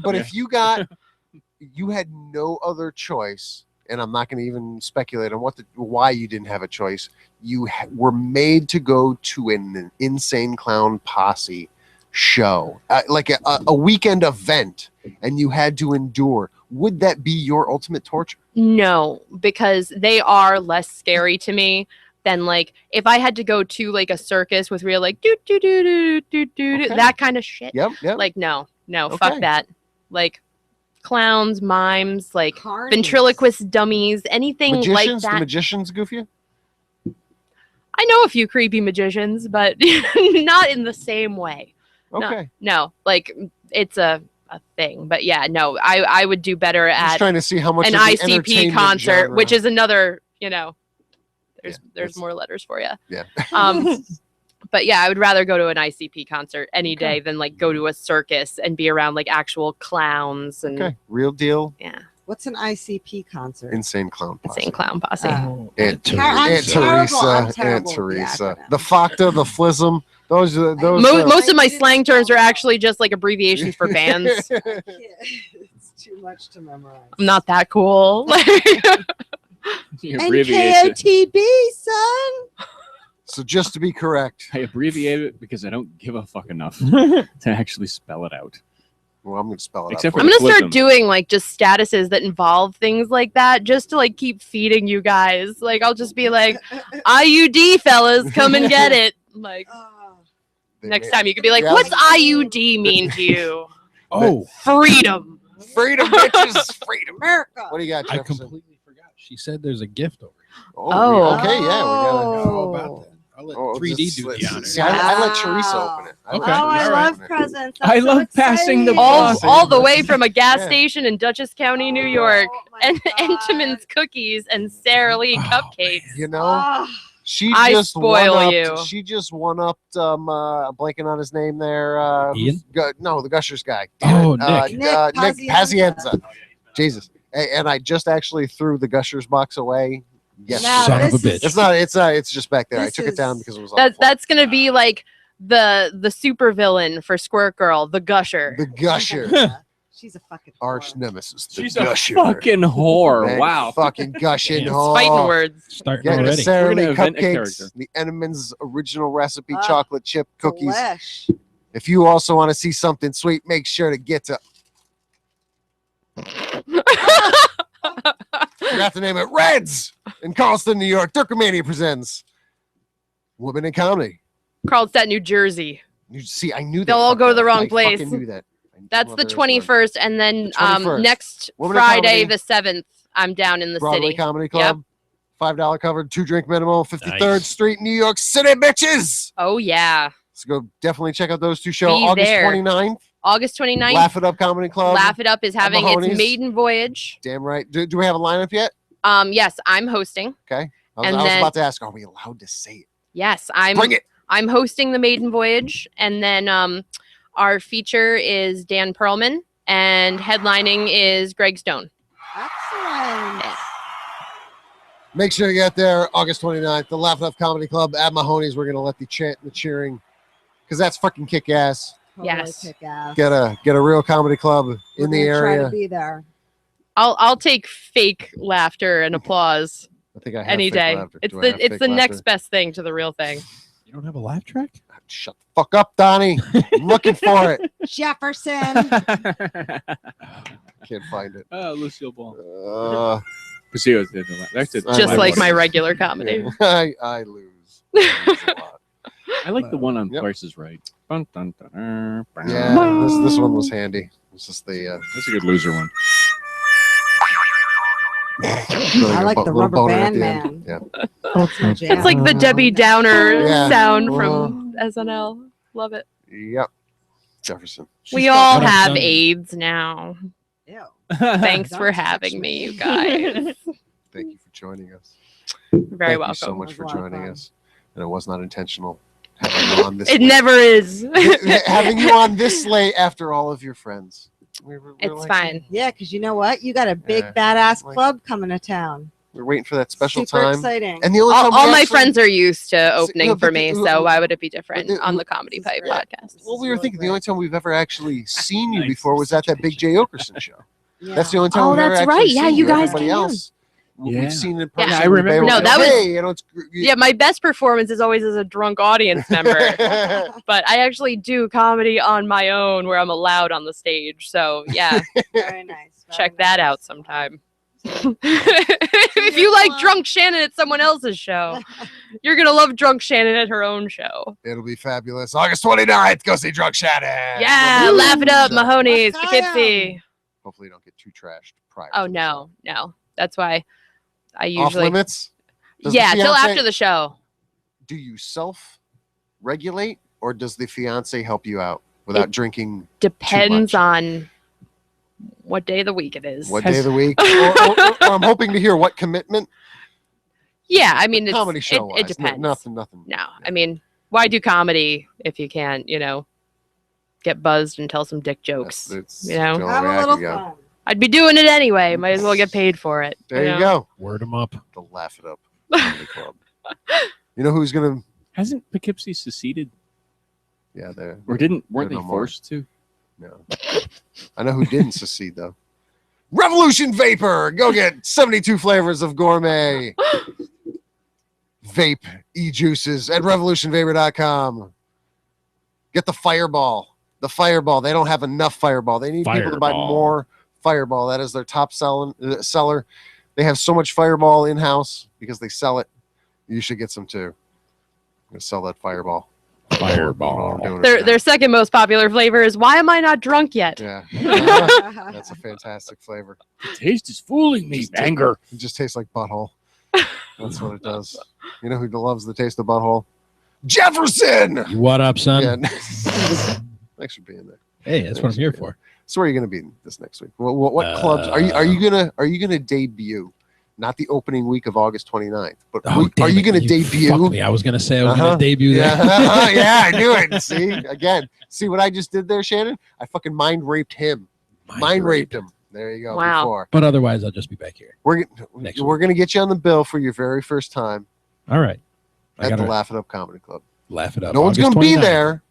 but if you had no other choice, and I'm not going to even speculate on why you didn't have a choice. You were made to go to an insane clown posse show, like a weekend event, and you had to endure. Would that be your ultimate torture? No, because they are less scary to me than like if I had to go to like a circus with real like Okay. that kind of shit. Yep. Like no, Okay. fuck that. Like clowns, mimes, like Carnies. ventriloquist dummies, anything like Magicians. that. The magicians goof you? I know a few creepy magicians, but not in the same way. Okay. No, like it's a thing. But yeah, no, I would do better I'm just at trying to see how much an of the ICP entertainment concert, genre- which is another, there's it's- more letters for you. Yeah. But yeah, I would rather go to an ICP concert any Okay. day than like go to a circus and be around like actual clowns and Okay. Real deal. yeah, What's an ICP concert? Insane clown posse. insane clown posse. Aunt I'm Teresa. terrible. I'm Aunt terrible with the Teresa. acronyms. The FACTA, the FLISM. Those. Most of my slang terms are actually just like abbreviations for bands. It's too much to memorize. I'm not that cool. You abbreviate it. NKOTB, son. So just to be correct, I abbreviate it because I don't give a fuck enough to actually spell it out. well, I'm going to spell it Except out. for I'm you. gonna start Flism. doing like just statuses that involve things like that, just to like keep feeding you guys. Like I'll just be like, IUD fellas, come and get it. Like next time you could be like, Yeah. what's IUD mean to you? Oh, Freedom. Freedom, bitches, freedom. America. What do you got, I Jefferson? completely forgot. She said there's a gift over here. Oh. Okay, yeah, we got How about that? I'll let 3D do the honors. See, I let Teresa open it. Okay. Oh, I All love right. presents. I That's so love passing the exciting. boss. All the way from a gas Yeah. station in Dutchess County, New York. Oh my And God. Entenmann's cookies and Sara Lee Oh, cupcakes. You know, Ah, she I just spoil one-upped- you. She just one upped. Blanking on his name there. Ian? No, the Gushers guy. Oh, Nick. Nick. Nick Nick Pazienza. Pazienza. Jesus. And I just actually threw the Gushers box away. Yes. Now, Son of a this is- bitch. It's just back there. I This took it down is- because it was awful. That's gonna be like the super villain for Squirt Girl, the Gusher. the Gusher. She's a fucking Arch whore. nemesis. The She's Gusher. a fucking whore. That Wow. Fucking gushing Damn. whore. Fighting words. Starting Get the already. Sara We're Lee gonna invent a cupcakes, character. the Entenmann's original recipe Ah, chocolate chip cookies. Delish. If you also want to see something sweet, make sure to get to. Forgot to name it. Reds in Charleston, New York. Dirkamania presents Women in Comedy. Carlstadt, New Jersey. You see, I knew that. They'll all Fuck go to that. the wrong I place. fucking knew that. That's Well, the there is one. 21st, and then The 21st. next Women in Friday, Comedy. the 7th, I'm down in the Broadway city. Comedy Club. $5 covered, 2-drink minimum, 53rd Nice. Street, New York City, bitches. Oh yeah, So go definitely check out those two shows. Be August there. 29th, August 29th. Laugh It Up Comedy Club. Laugh It Up is having Mahoney's. its maiden voyage. Damn right. Do we have a lineup yet? Yes, I'm hosting. I was And I was then- about to ask, are we allowed to say it? Yes, Bring it. I'm hosting the maiden voyage, and then our feature is Dan Perlman, and headlining is Greg Stone. Excellent. Make sure you get there August 29th, the Laugh It Up Comedy Club at Mahoney's. We're going to let the chant and the cheering because that's fucking kick ass. Totally Yes. kick ass. Get a real comedy club We're in the gonna try to area. be there. I'll take fake laughter and applause I think I have any fake day. laughter. It's Do I have the fake next laughter? best thing to the real thing. You don't have a laugh track? Shut the fuck up, Donnie. I'm looking for it. Jefferson. Can't find it. Lucille Ball. I Pasillo's did the That's it. Just I like lose. my regular comedy. I lose. I lose a lot. I like the one on Yep. Price is Right. Dun, dun, dun, dun. This one was handy. This is the That's a good loser one. I like the rubber band man. Yeah. That's my jam. It's like the Debbie Downer Yeah. sound from SNL. Love it. Yep. Jefferson. We all What I've have done- AIDS now. Ew. Thanks Don't for touch having me. me, you guys. Thank you for joining us. Very Thank welcome. you so much It for was a lot of joining fun. us. And it was not intentional having you on this It late. never is. Having you on this late after all of your friends. We're It's like, fine. Yeah, because you know what? You got a big Yeah. badass Like- club coming to town. We're waiting for that special Super time. exciting. And the only time All we my actually- friends are used to opening no, for but me, the- so why would it be different but the- on the Comedy Pipe yeah. podcast? Well, we were Really thinking the great. only time we've ever actually seen you Nice before was at that big Jay Okerson show. Yeah. That's the only time Oh, we've ever that's actually right. Yeah, seen you guys Everybody came. else, Yeah. we've seen in Yeah, person. I remember They No, were that like, was- hey, you know, it's Yeah, my best performance is always as a drunk audience member. But I actually do comedy on my own where I'm allowed on the stage. So yeah, Very nice. check that out sometime. If you like Drunk Shannon at someone else's show, you're gonna love Drunk Shannon at her own show. It'll be fabulous. August 29th, go see Drunk Shannon. Yeah, Woo! laugh it up, So, Mahoney's, Let's Poughkeepsie. hopefully you don't get too trashed prior. Oh to the show. no. That's why I Off usually limits? Does the yeah, till fiance- after the show. Do you self-regulate or does the fiance help you out without drinking Depends much. on what day of the week it is. what day of the week? or I'm hoping to hear what commitment. Yeah, I mean, Comedy show it wise. depends. Nothing. No, I mean, why do comedy if you can't, get buzzed and tell some dick jokes? It's You know? the only Have way a I little could go. fun. I'd be doing it anyway. Might as well get paid for it. There you know? go. Word them up. The Laugh It Up Comedy Club. You know who's gonna? Hasn't Poughkeepsie seceded, Yeah, there. or weren't They're they no more. forced to? No. I know who didn't secede though. Revolution Vapor. Go get 72 flavors of gourmet vape e-juices at revolutionvapor.com. Get the Fireball. The Fireball. They don't have enough Fireball. They need people to buy Fireball. more Fireball. That is their top seller. They have so much Fireball in-house because they sell it. You should get some too. I'm gonna sell that Fireball. Fireball. I'm doing it now. Their second most popular flavor is why am I not drunk yet? Yeah. That's a fantastic flavor. The taste is fooling me. Anger. It just tastes like butthole. That's what it does. You know who loves the taste of butthole? Jefferson! What up, son? Yeah. Thanks for being there. Hey, that's what I'm here for. So where are you going to be this next week? What clubs are you gonna debut? Not the opening week of August 29th, but Oh, are you damn going to it, fucked debut? me. I was gonna say I was Uh-huh. gonna debut that. Yeah, yeah, I knew it. See, again, see what I just did there, Shannon? I fucking mind raped him. Mind raped him. There you go. Wow. Before. But otherwise, I'll just be back here. We're Next we're gonna get you on the bill for your very first time All right. I at the gotta Laugh It Up Comedy Club. laugh it up. No one's August gonna be 29th. there.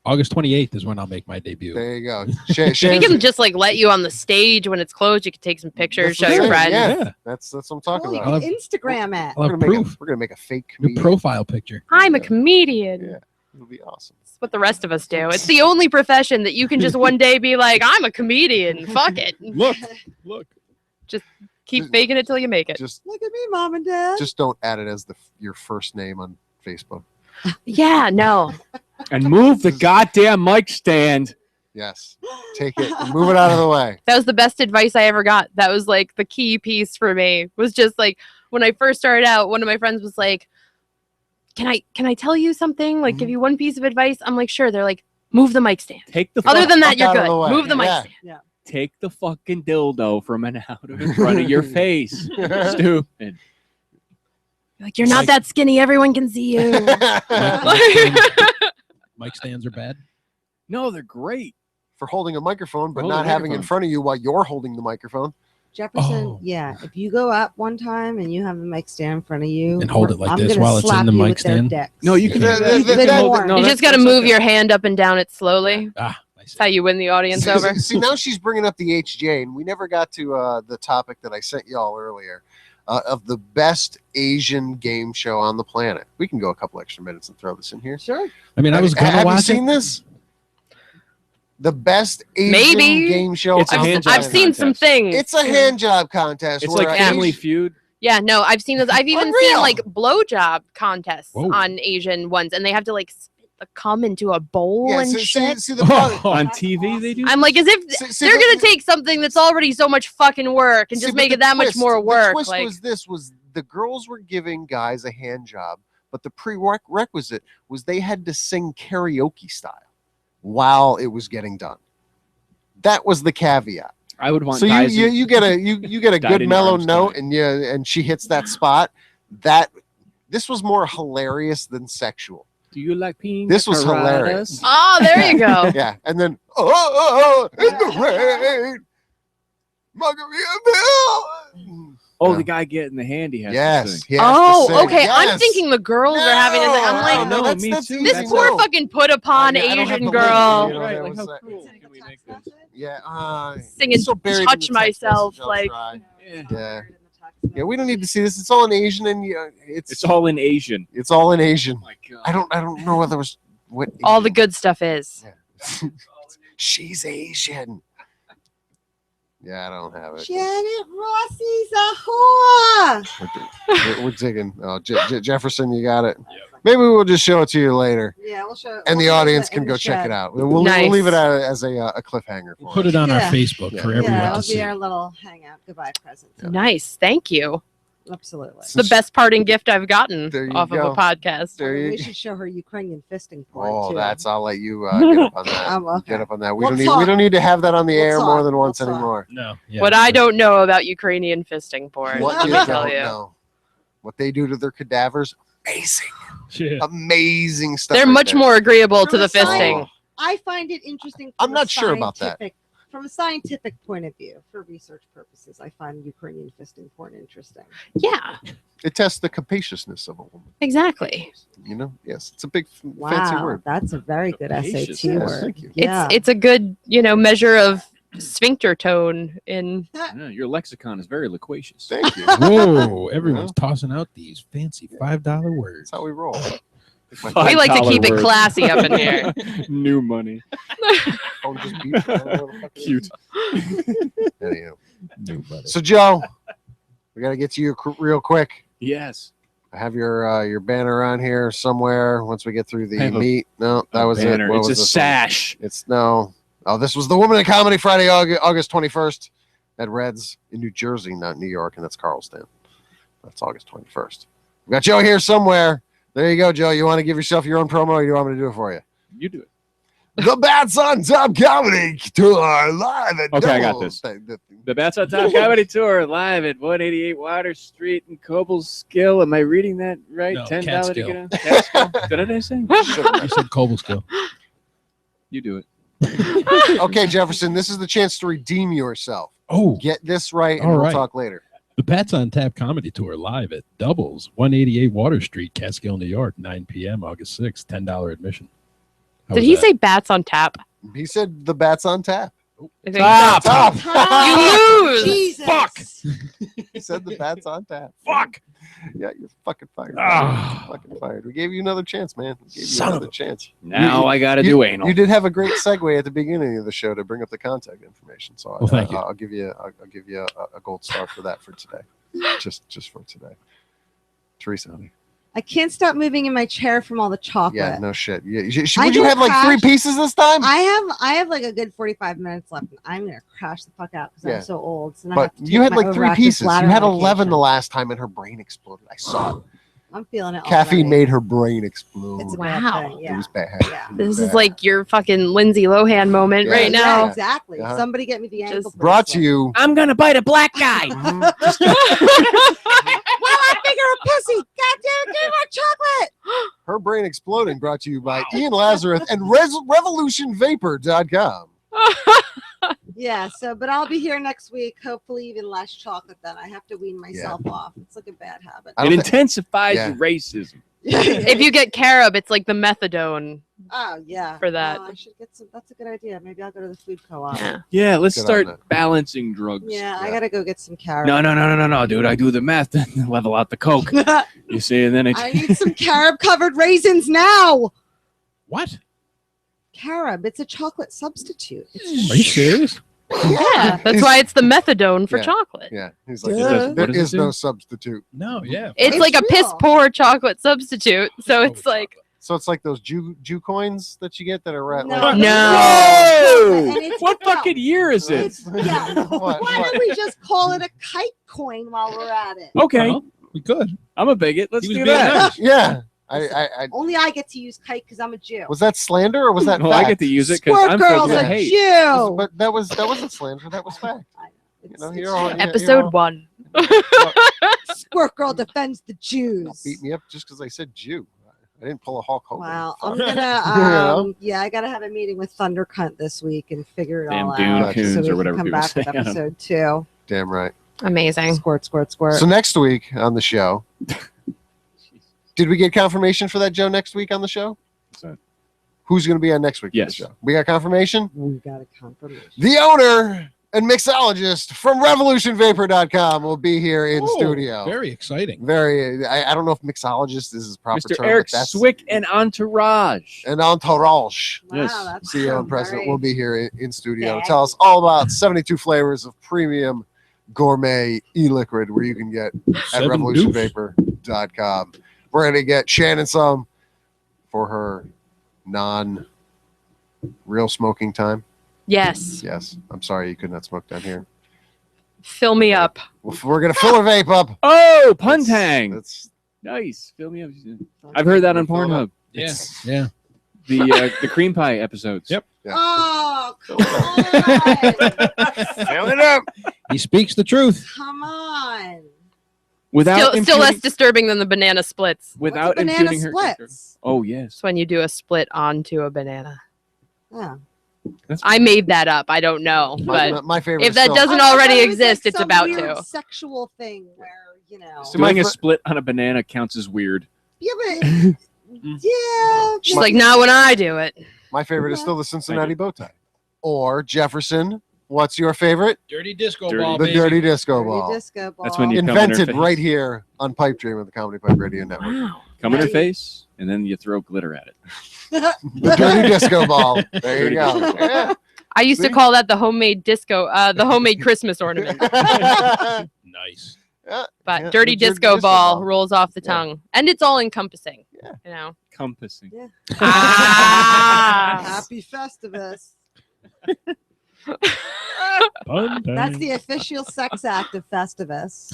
August 28th is when I'll make my debut. There you go. We Shannon's- can just let you on the stage when it's closed. You can take some pictures, That's show what your I'm saying, friends. yeah. Yeah. That's what I'm talking Cool, you about. can Instagram it. I'll have proof. We're gonna make a fake Your comedian. profile picture. I'm a comedian. Yeah. It'll be awesome. That's what the rest of us do. It's the only profession that you can just one day be like, I'm a comedian. Fuck it. Look. Keep faking it till you make it. Just Look at me, mom and dad. don't add it as your first name on Facebook. Yeah, no. And move the goddamn mic stand. Yes. Take it and move it out of the way. That was the best advice I ever got. That was like the key piece for me. Was just like when I first started out, one of my friends was like, Can I tell you something? Like give you one piece of advice? I'm like, sure. They're like, move the mic stand. Take the Other than that, fuck you're out of good. the way. Move the mic Yeah. stand. take the fucking dildo from out of in front of your face. Stupid. Like you're not that skinny. Everyone can see you. Mic stands are bad. No, they're great. For holding a microphone, but For holding not a having in microphone. front of you while you're holding the microphone. Jefferson, Oh. yeah. If you go up one time and you have the mic stand in front of you And hold it like I'm this gonna while it's in slap the you mic with their stand? dicks. No, you can. Yeah, Even more. No, You just got to move your hand up and down it slowly. Ah, I see. That's how you win the audience over. See, now she's bringing up the HJ, and we never got to the topic that I sent y'all earlier of the best Asian game show on the planet. We can go a couple extra minutes and throw this in here. Sure. I mean, I was gonna have you watch seen it. this? The best Asian Maybe. game show. It's a on the hand job I've planet. seen some things. It's a hand job contest. It's where like a Family Asian- Feud. Yeah, no, I've seen those. I've even Unreal. seen like blowjob contests Whoa. on Asian ones, and they have to like spit the cum into a bowl and shit. See the problem. On TV they do. I'm like, as if See, they're gonna take something that's already so much fucking work and See, just but make the it that much twist- more work. The twist Like, was the girls were giving guys a hand job, but the prerequisite was they had to sing karaoke style while it was getting done. That was the caveat. I would want So guys you get a Died good in mellow arms note, tonight. and she hits that spot. That this was more hilarious than sexual. Do you like peeing? This was hilarious. oh, there you go. Yeah, and then in the rain, Margaritaville. Oh, Yeah. the guy getting the hand he has. to Yes. sing. He has to Oh, sing. okay. I'm Yes. thinking the girls are having it. I'm like, no, that's- me that's too. easy. this That's poor No. fucking put upon I don't have Asian the girl. link. Right, that like was how that. cruel can we make this? Yeah, Singing it's so buried in Touch the text Myself, message, I'll like- try. Yeah. Yeah. Yeah, we don't need to see this. It's all in Asian, and It's all in Asian. it's all in Asian. Oh my God. I don't know whether it was what All the good stuff is. Yeah. She's Asian. Yeah, I don't have it. Janet Rossi's a whore. We're digging. Oh, Jefferson, you got it. Maybe we'll just show it to you later, Yeah, we'll show. and the audience can go check it out. We'll leave it as a cliffhanger. We'll For put us. it on our Yeah. Facebook Yeah. for everyone Yeah, to it'll see. be our little hangout goodbye present. Yeah. Nice. Thank you. Absolutely. It's the best parting gift I've gotten There you off go. of a podcast. There we you should show her Ukrainian fisting porn Oh, too. I'll let you get up on that. Okay. Get up on that. We We'll don't talk. need to have that on the We'll air talk. more than We'll once talk. anymore. No. Yeah, What I but- don't know about Ukrainian fisting porn, What let you me don't tell you. know. What they do to their cadavers, amazing, Yeah. amazing stuff. They're right much there. more agreeable to From the a science- fisting. I find it interesting. I'm from a not sure about that. scientific- From a scientific point of view, for research purposes, I find Ukrainian fisting porn interesting. Yeah, It tests the capaciousness of a woman. exactly. You know, yes, it's a big fancy Wow, word. that's a very good Capacious, SAT yes, word. thank you. Yeah. It's a good, measure of sphincter tone in Yeah, your lexicon is very loquacious. Thank you. Whoa, everyone's tossing out these fancy $5 words. That's how we roll. we like to $5 keep it words. classy up in here. New money. phone just beeped. I don't know what the fuck it is. Cute. Anyhow. Nobody. So, Joe, we got to get to you real quick. Yes. I have your banner on here somewhere. Once we get through I the have a- meet, no, that was Banner. it. What It's was a this one? sash. It's no. Oh, this was the Woman in Comedy Friday, August 21st at Reds in New Jersey, not New York, and that's Carlston. That's August 21st. We got Joe here somewhere. There you go, Joe. You want to give yourself your own promo, or you want me to do it for you? You do it. The Bats on Top Comedy Tour live at Okay, I got Double- this. The Bats on Top Comedy Tour live at 188 Water Street in Cobleskill. Am I reading that right? No, $10 to Catskill. get on. Catskill. What did I say? You said Cobleskill. You do it. Okay, Jefferson, this is the chance to redeem yourself. Oh, Get this right, and All we'll right. talk later. the Bats on Tap Comedy Tour live at Doubles, 188 Water Street, Catskill, New York, 9 p.m., August 6th, $10 admission. How Did was he that? say bats on tap? He said the Bats on Tap. I think Top. You lose. Jesus. Fuck. He said the Bats on Tap. Fuck. Yeah, you're fucking fired. Ah. You're fucking fired. We gave you another chance, man. We gave you Son of another a- chance. Now I got to do anal. You did have a great segue at the beginning of the show to bring up the contact information. So Well, thank you. I'll give you a gold star for that for today. Just for today. Teresa, honey. I can't stop moving in my chair from all the chocolate. Yeah, no shit. Yeah, I would you just have like 3 crashed- pieces this time? I have like a good 45 minutes left. And I'm gonna crash the fuck out because Yeah. I'm so old. So I But have to you take had my like 3 overactive pieces. You bladder had 11 medication. the last time, and her brain exploded. I saw it. I'm feeling it. Caffeine already. made her brain explode. It's a Wow. bad thing. It Yeah. was bad. Yeah. This is Bad. like your fucking Lindsay Lohan moment Yeah, right yeah. now. Yeah, exactly. Uh-huh. Somebody get me the ankle. Just Brought to bracelet. you. I'm going to bite a black guy. Mhm. Well, I figure a pussy. God damn it, give me my chocolate. Her brain exploding. Brought to you by Ian Lazarus and RevolutionVapor.com. Yeah. So, but I'll be here next week. Hopefully, even less chocolate. Then I have to wean myself off. It's like a bad habit. I It don't thi- intensifies Yeah. your racism. If you get carob, it's like the methadone. Oh yeah. For that. I should get some. That's a good idea. Maybe I'll go to the food co-op. Yeah. Yeah, let's Good on start that. balancing drugs. Yeah, I Yeah. gotta go get some carrot. No, dude. I do the math and level out the coke. You see, and then I need some carob-covered raisins now. What? Carob. It's a chocolate substitute. Are you serious? Yeah, that's He's- why it's the methadone for Yeah. chocolate. Yeah, he's like, Yeah. there What does it is do? no substitute. No, yeah. It's It's like a piss real. poor chocolate substitute. So it's like So it's like those Jew coins that you get that are rat. No. Like, No! And it's- What no. fucking year is it? Yeah. What? Why don't we just call it a kite coin while we're at it? Okay, Well, we could. I'm a bigot. Let's He was do being that. nice. Yeah. I Only I get to use kite because I'm a Jew. was that slander or was that Well, fact? I get to use it because Squirt I'm girl's filled with a hate. Jew. But that wasn't slander. That was fact. You know, you're all, Episode 1. Squirt girl defends the Jews. beat me up just because I said Jew. I didn't pull a Hulk Hogan. Wow, Fuck. I'm gonna know? yeah, I gotta have a meeting with Thunder Cunt this week and figure it Damn all Dune out. Coons so or we can whatever come people back with say. I don't know. episode 2. Damn right. Amazing. Squirt, squirt, squirt. So next week on the show, did we get confirmation for that Joe next week on the show? What's that? Who's going to be on next week? on the Yes. show? We got confirmation. We got a confirmation. The owner and mixologist from RevolutionVapor.com will be here in studio. Very exciting. Very. I don't know if mixologist is his proper Mr. term. Eric but that's Swick and Entourage. and entourage. Wow, Yes. that's CEO and president very- will be here in studio to Yeah. tell us all about 72 flavors of premium gourmet e-liquid where you can get at 7 revolutionvapor.com. We're going to get Shannon some for her non-real smoking time. Yes. Yes. I'm sorry you could not smoke down here. Fill me up. We're going to fill her vape up. Oh, Puntang. That's Nice. Fill me up. I've heard that on Pornhub. Yeah. It's- Yeah. The cream pie episodes. Yep. Oh, come on. fill it up. He speaks the truth. Come on. Without Still less impugning, disturbing than the banana splits. without What's a banana impugning her character. splits? Oh yes. It's when you do a split onto a banana. Yeah. I made that up. I don't know. But my favorite if is that still- doesn't I thought already it was exist, like it's some about weird to. sexual thing where, you know. So my Doing a fr- split on a banana counts as weird. Yeah, but yeah. She's like, not when I do it. My favorite is still the Cincinnati bow tie. Or Jefferson. What's your favorite? Dirty disco Dirty. ball, The baby. dirty disco Dirty ball. disco ball. That's when you come in her Invented face. right here on Pipedream of the Comedypipe Radio Network. Wow. Come in her Right. face, and then you throw glitter at it. The dirty disco ball. There you Dirty go. disco ball. Yeah. I used to See? call that the homemade disco, the homemade Christmas ornament. Nice. But Yeah, dirty the disco ball ball. rolls off the Yeah. tongue, and it's all encompassing. Yeah. You know. Compassing. Ah. Happy Festivus. Puntang. That's the official sex act of Festivus.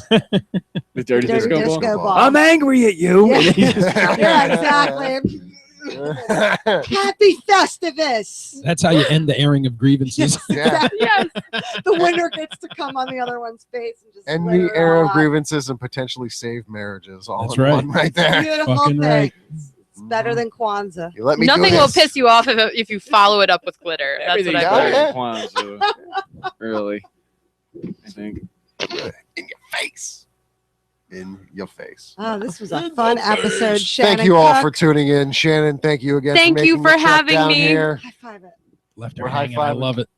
The dirty, Dirty disco, disco ball. ball. I'm angry at you. Yeah. And then you just- Yeah, exactly. Happy Festivus. That's how you end the airing of grievances. Yeah. Yes. The winner gets to come on the other one's face and just End layer the it era all of out. grievances and potentially save marriages. All That's in right. one right there. Beautiful Fucking thing. right. It's better than Kwanzaa. You let me Nothing do will this. piss you off if you follow it up with glitter. That's Everything what Yeah, I've better learned. than Kwanzaa. Really. I think. In your face. In your face. Oh, this was a fun episode. Shannon Thank you all Cooke. for tuning in. Shannon, thank you again Thank for you making for the trek having down me. here High five it. Left her We're hanging. I high-fiving. love it.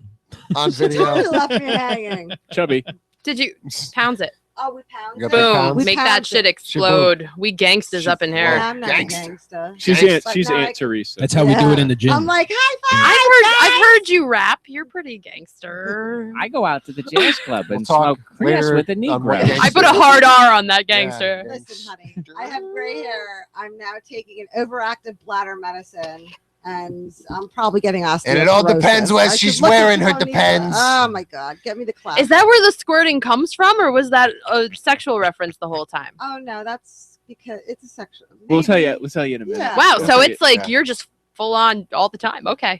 on Totally video. left me hanging. Chubby. Did you pounds it? Oh, we pound You got it? big Boom! pounds? Make that pound shit it. explode. We gangsters up in She- here. I'm not Gangsta. a gangsta. She's Thanks. Aunt. She's But no, Aunt Teresa. That's how we do it in the gym. I'm like, high I've heard you rap. You're pretty gangster. I go out to the jazz club We'll and talk smoke Chris later with a on what Negro. gangster- I put a hard R on that gangster. Yeah. Listen, honey, I have gray hair. I'm now taking an overactive bladder medicine, and I'm probably getting osteoporosis. And it all depends where I should she's look at wearing her Tony. depends. Oh my God, get me the class. Is that where the squirting comes from, or was that a sexual reference the whole time? Oh no, that's because it's a sexual. We'll tell you. maybe. We'll tell you in a minute. Yeah. Wow, We'll so tell it's like yeah. you're just full on all the time. Okay.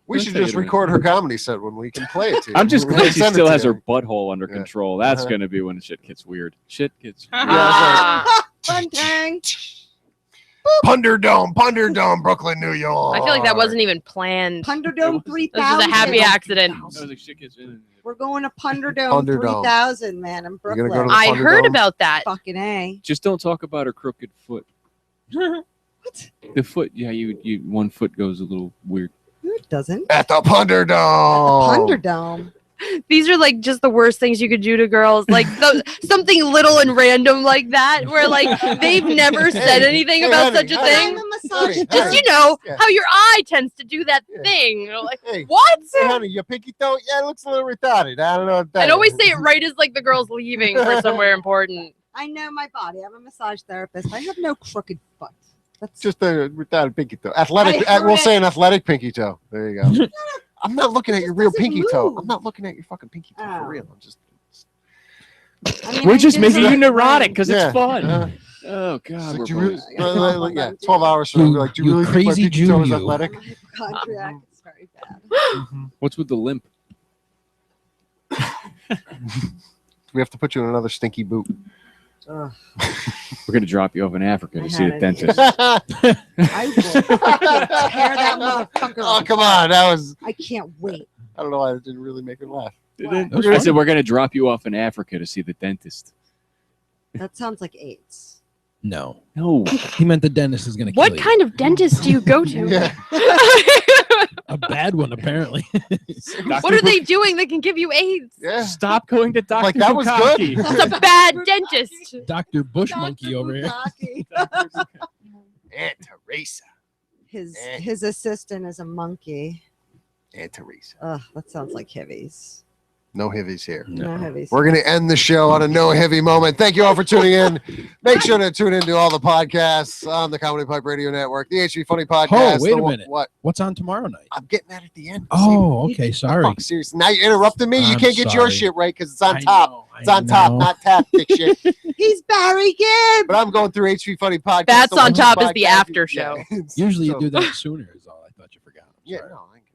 We should just record her comedy set when we can play it to you. I'm just We'll glad she send it still to has you. her butthole under Yeah. control. That's Uh-huh. gonna be when shit gets weird. Shit gets weird. Ah. Fun tang. Punderdome, Brooklyn, New York. I feel like that wasn't even planned. Punderdome This 3000. is a happy accident. I was like, shit gets We're going to Punderdome Punderdome. 3000, man, in You're gonna Brooklyn. go to the I heard Thunderdome? about that. Fucking A. Just don't talk about her crooked foot. What? The foot, yeah, you one foot goes a little weird. No, it doesn't. At the Punderdome. Punderdome. These are like just the worst things you could do to girls. Like something little and random like that, where like they've never said anything hey, about honey, such a honey. thing. I'm a massage Hey, Just hey. you know Yeah. how your eye tends to do that Yeah. thing. Like Hey, what? hey, honey, your pinky toe? Yeah, it looks a little retarded. I don't know what that I'd always is. say it right as like the girl's leaving for somewhere important. I know my body. I'm a massage therapist. I have no crooked foot. That's Just without a pinky toe. Athletic. I heard We'll it. say an athletic pinky toe. There you go. I'm not looking at your real doesn't pinky toe. move. I'm not looking at your fucking pinky toe Oh. for real. I'm just. I mean, We're I just did making you something neurotic right. because Yeah. it's fun. Uh, Oh God, like, we're do you really, both- yeah, 12 hours from now, we'll be like, do you You really think my crazy pinky toe Jew, is you. athletic? I'm a hypochondriac. It's very bad. What's with the limp? We have to put you in another stinky boot. Ugh, We're gonna drop you off in Africa I to see had the it. dentist. I will fucking tear that motherfucker. Oh, come on. That was, I can't wait. I don't know why it didn't really make her laugh. What? was I fun. said we're gonna drop you off in Africa to see the dentist. That sounds like AIDS. No, No, he meant the dentist is gonna kill What you. kind of dentist do you go to? Yeah. A bad one, apparently. What are they doing that can give you AIDS? Yeah. Stop going to Dr. Like, that was good. Bukaki. That's a bad dentist. Dr. Bush Monkey over here. Aunt Teresa. His assistant is a monkey. Aunt Teresa. Ugh, that sounds like heavies. No heavies here. No heavies. We're going to end the show on a no heavy moment. Thank you all for tuning in. Make sure to tune into all the podcasts on the Comedy Pipe Radio Network, the HV Funny Podcast. wait a the one- minute. What? What's on tomorrow night? I'm getting that at the end. Oh, okay. See? Sorry. Fuck, seriously. Now you interrupted me. You I'm can't get your sorry. shit right because it's on I top. know, It's on top, know. not tap, dick shit. He's Barry Gibb. But I'm going through HV Funny Podcast. That's the on one top is the podcast- after show. Yeah. Usually So- you do that sooner. Is all. I thought you forgot. I'm Yeah, sorry. no, I ain't gonna forget.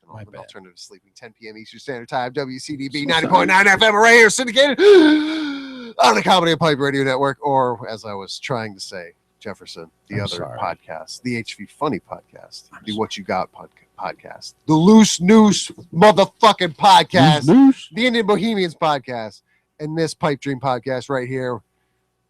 My An bad. alternative sleeping, 10 p.m. Eastern Standard Time, WCDB So 90.9 FM right here, syndicated on the Comedy and Pipe Radio Network, or as I was trying to say, Jefferson, the I'm other sorry. podcast, the HV Funny Podcast, the What You Got podcast, the Loose Noose motherfucking podcast, Loose. the Indian Bohemians podcast, and this Pipe Dream podcast right here.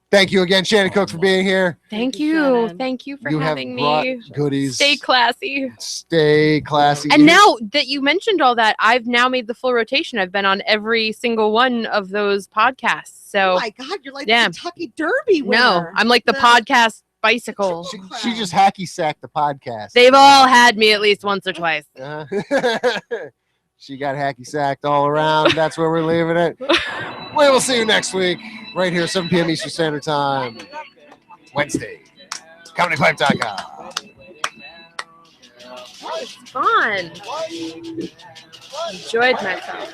Thank you again, Shannon Cooke, for being here. Thank you, you. Shannon. Thank you for You have having brought me. goodies. Stay classy. Stay classy. And now that you mentioned all that, I've now made the full rotation. I've been on every single one of those podcasts. Oh So my God, you're like Yeah. the Kentucky Derby winner. no, I'm like the No. podcast bicycle. she just hacky sacked the podcast. They've all had me at least once or twice. She got hacky sacked all around. That's where we're leaving it. We will see you next week, right here, 7 p.m. Eastern Standard Time, Wednesday. ComedyPipe.com. It's fun. Enjoyed myself.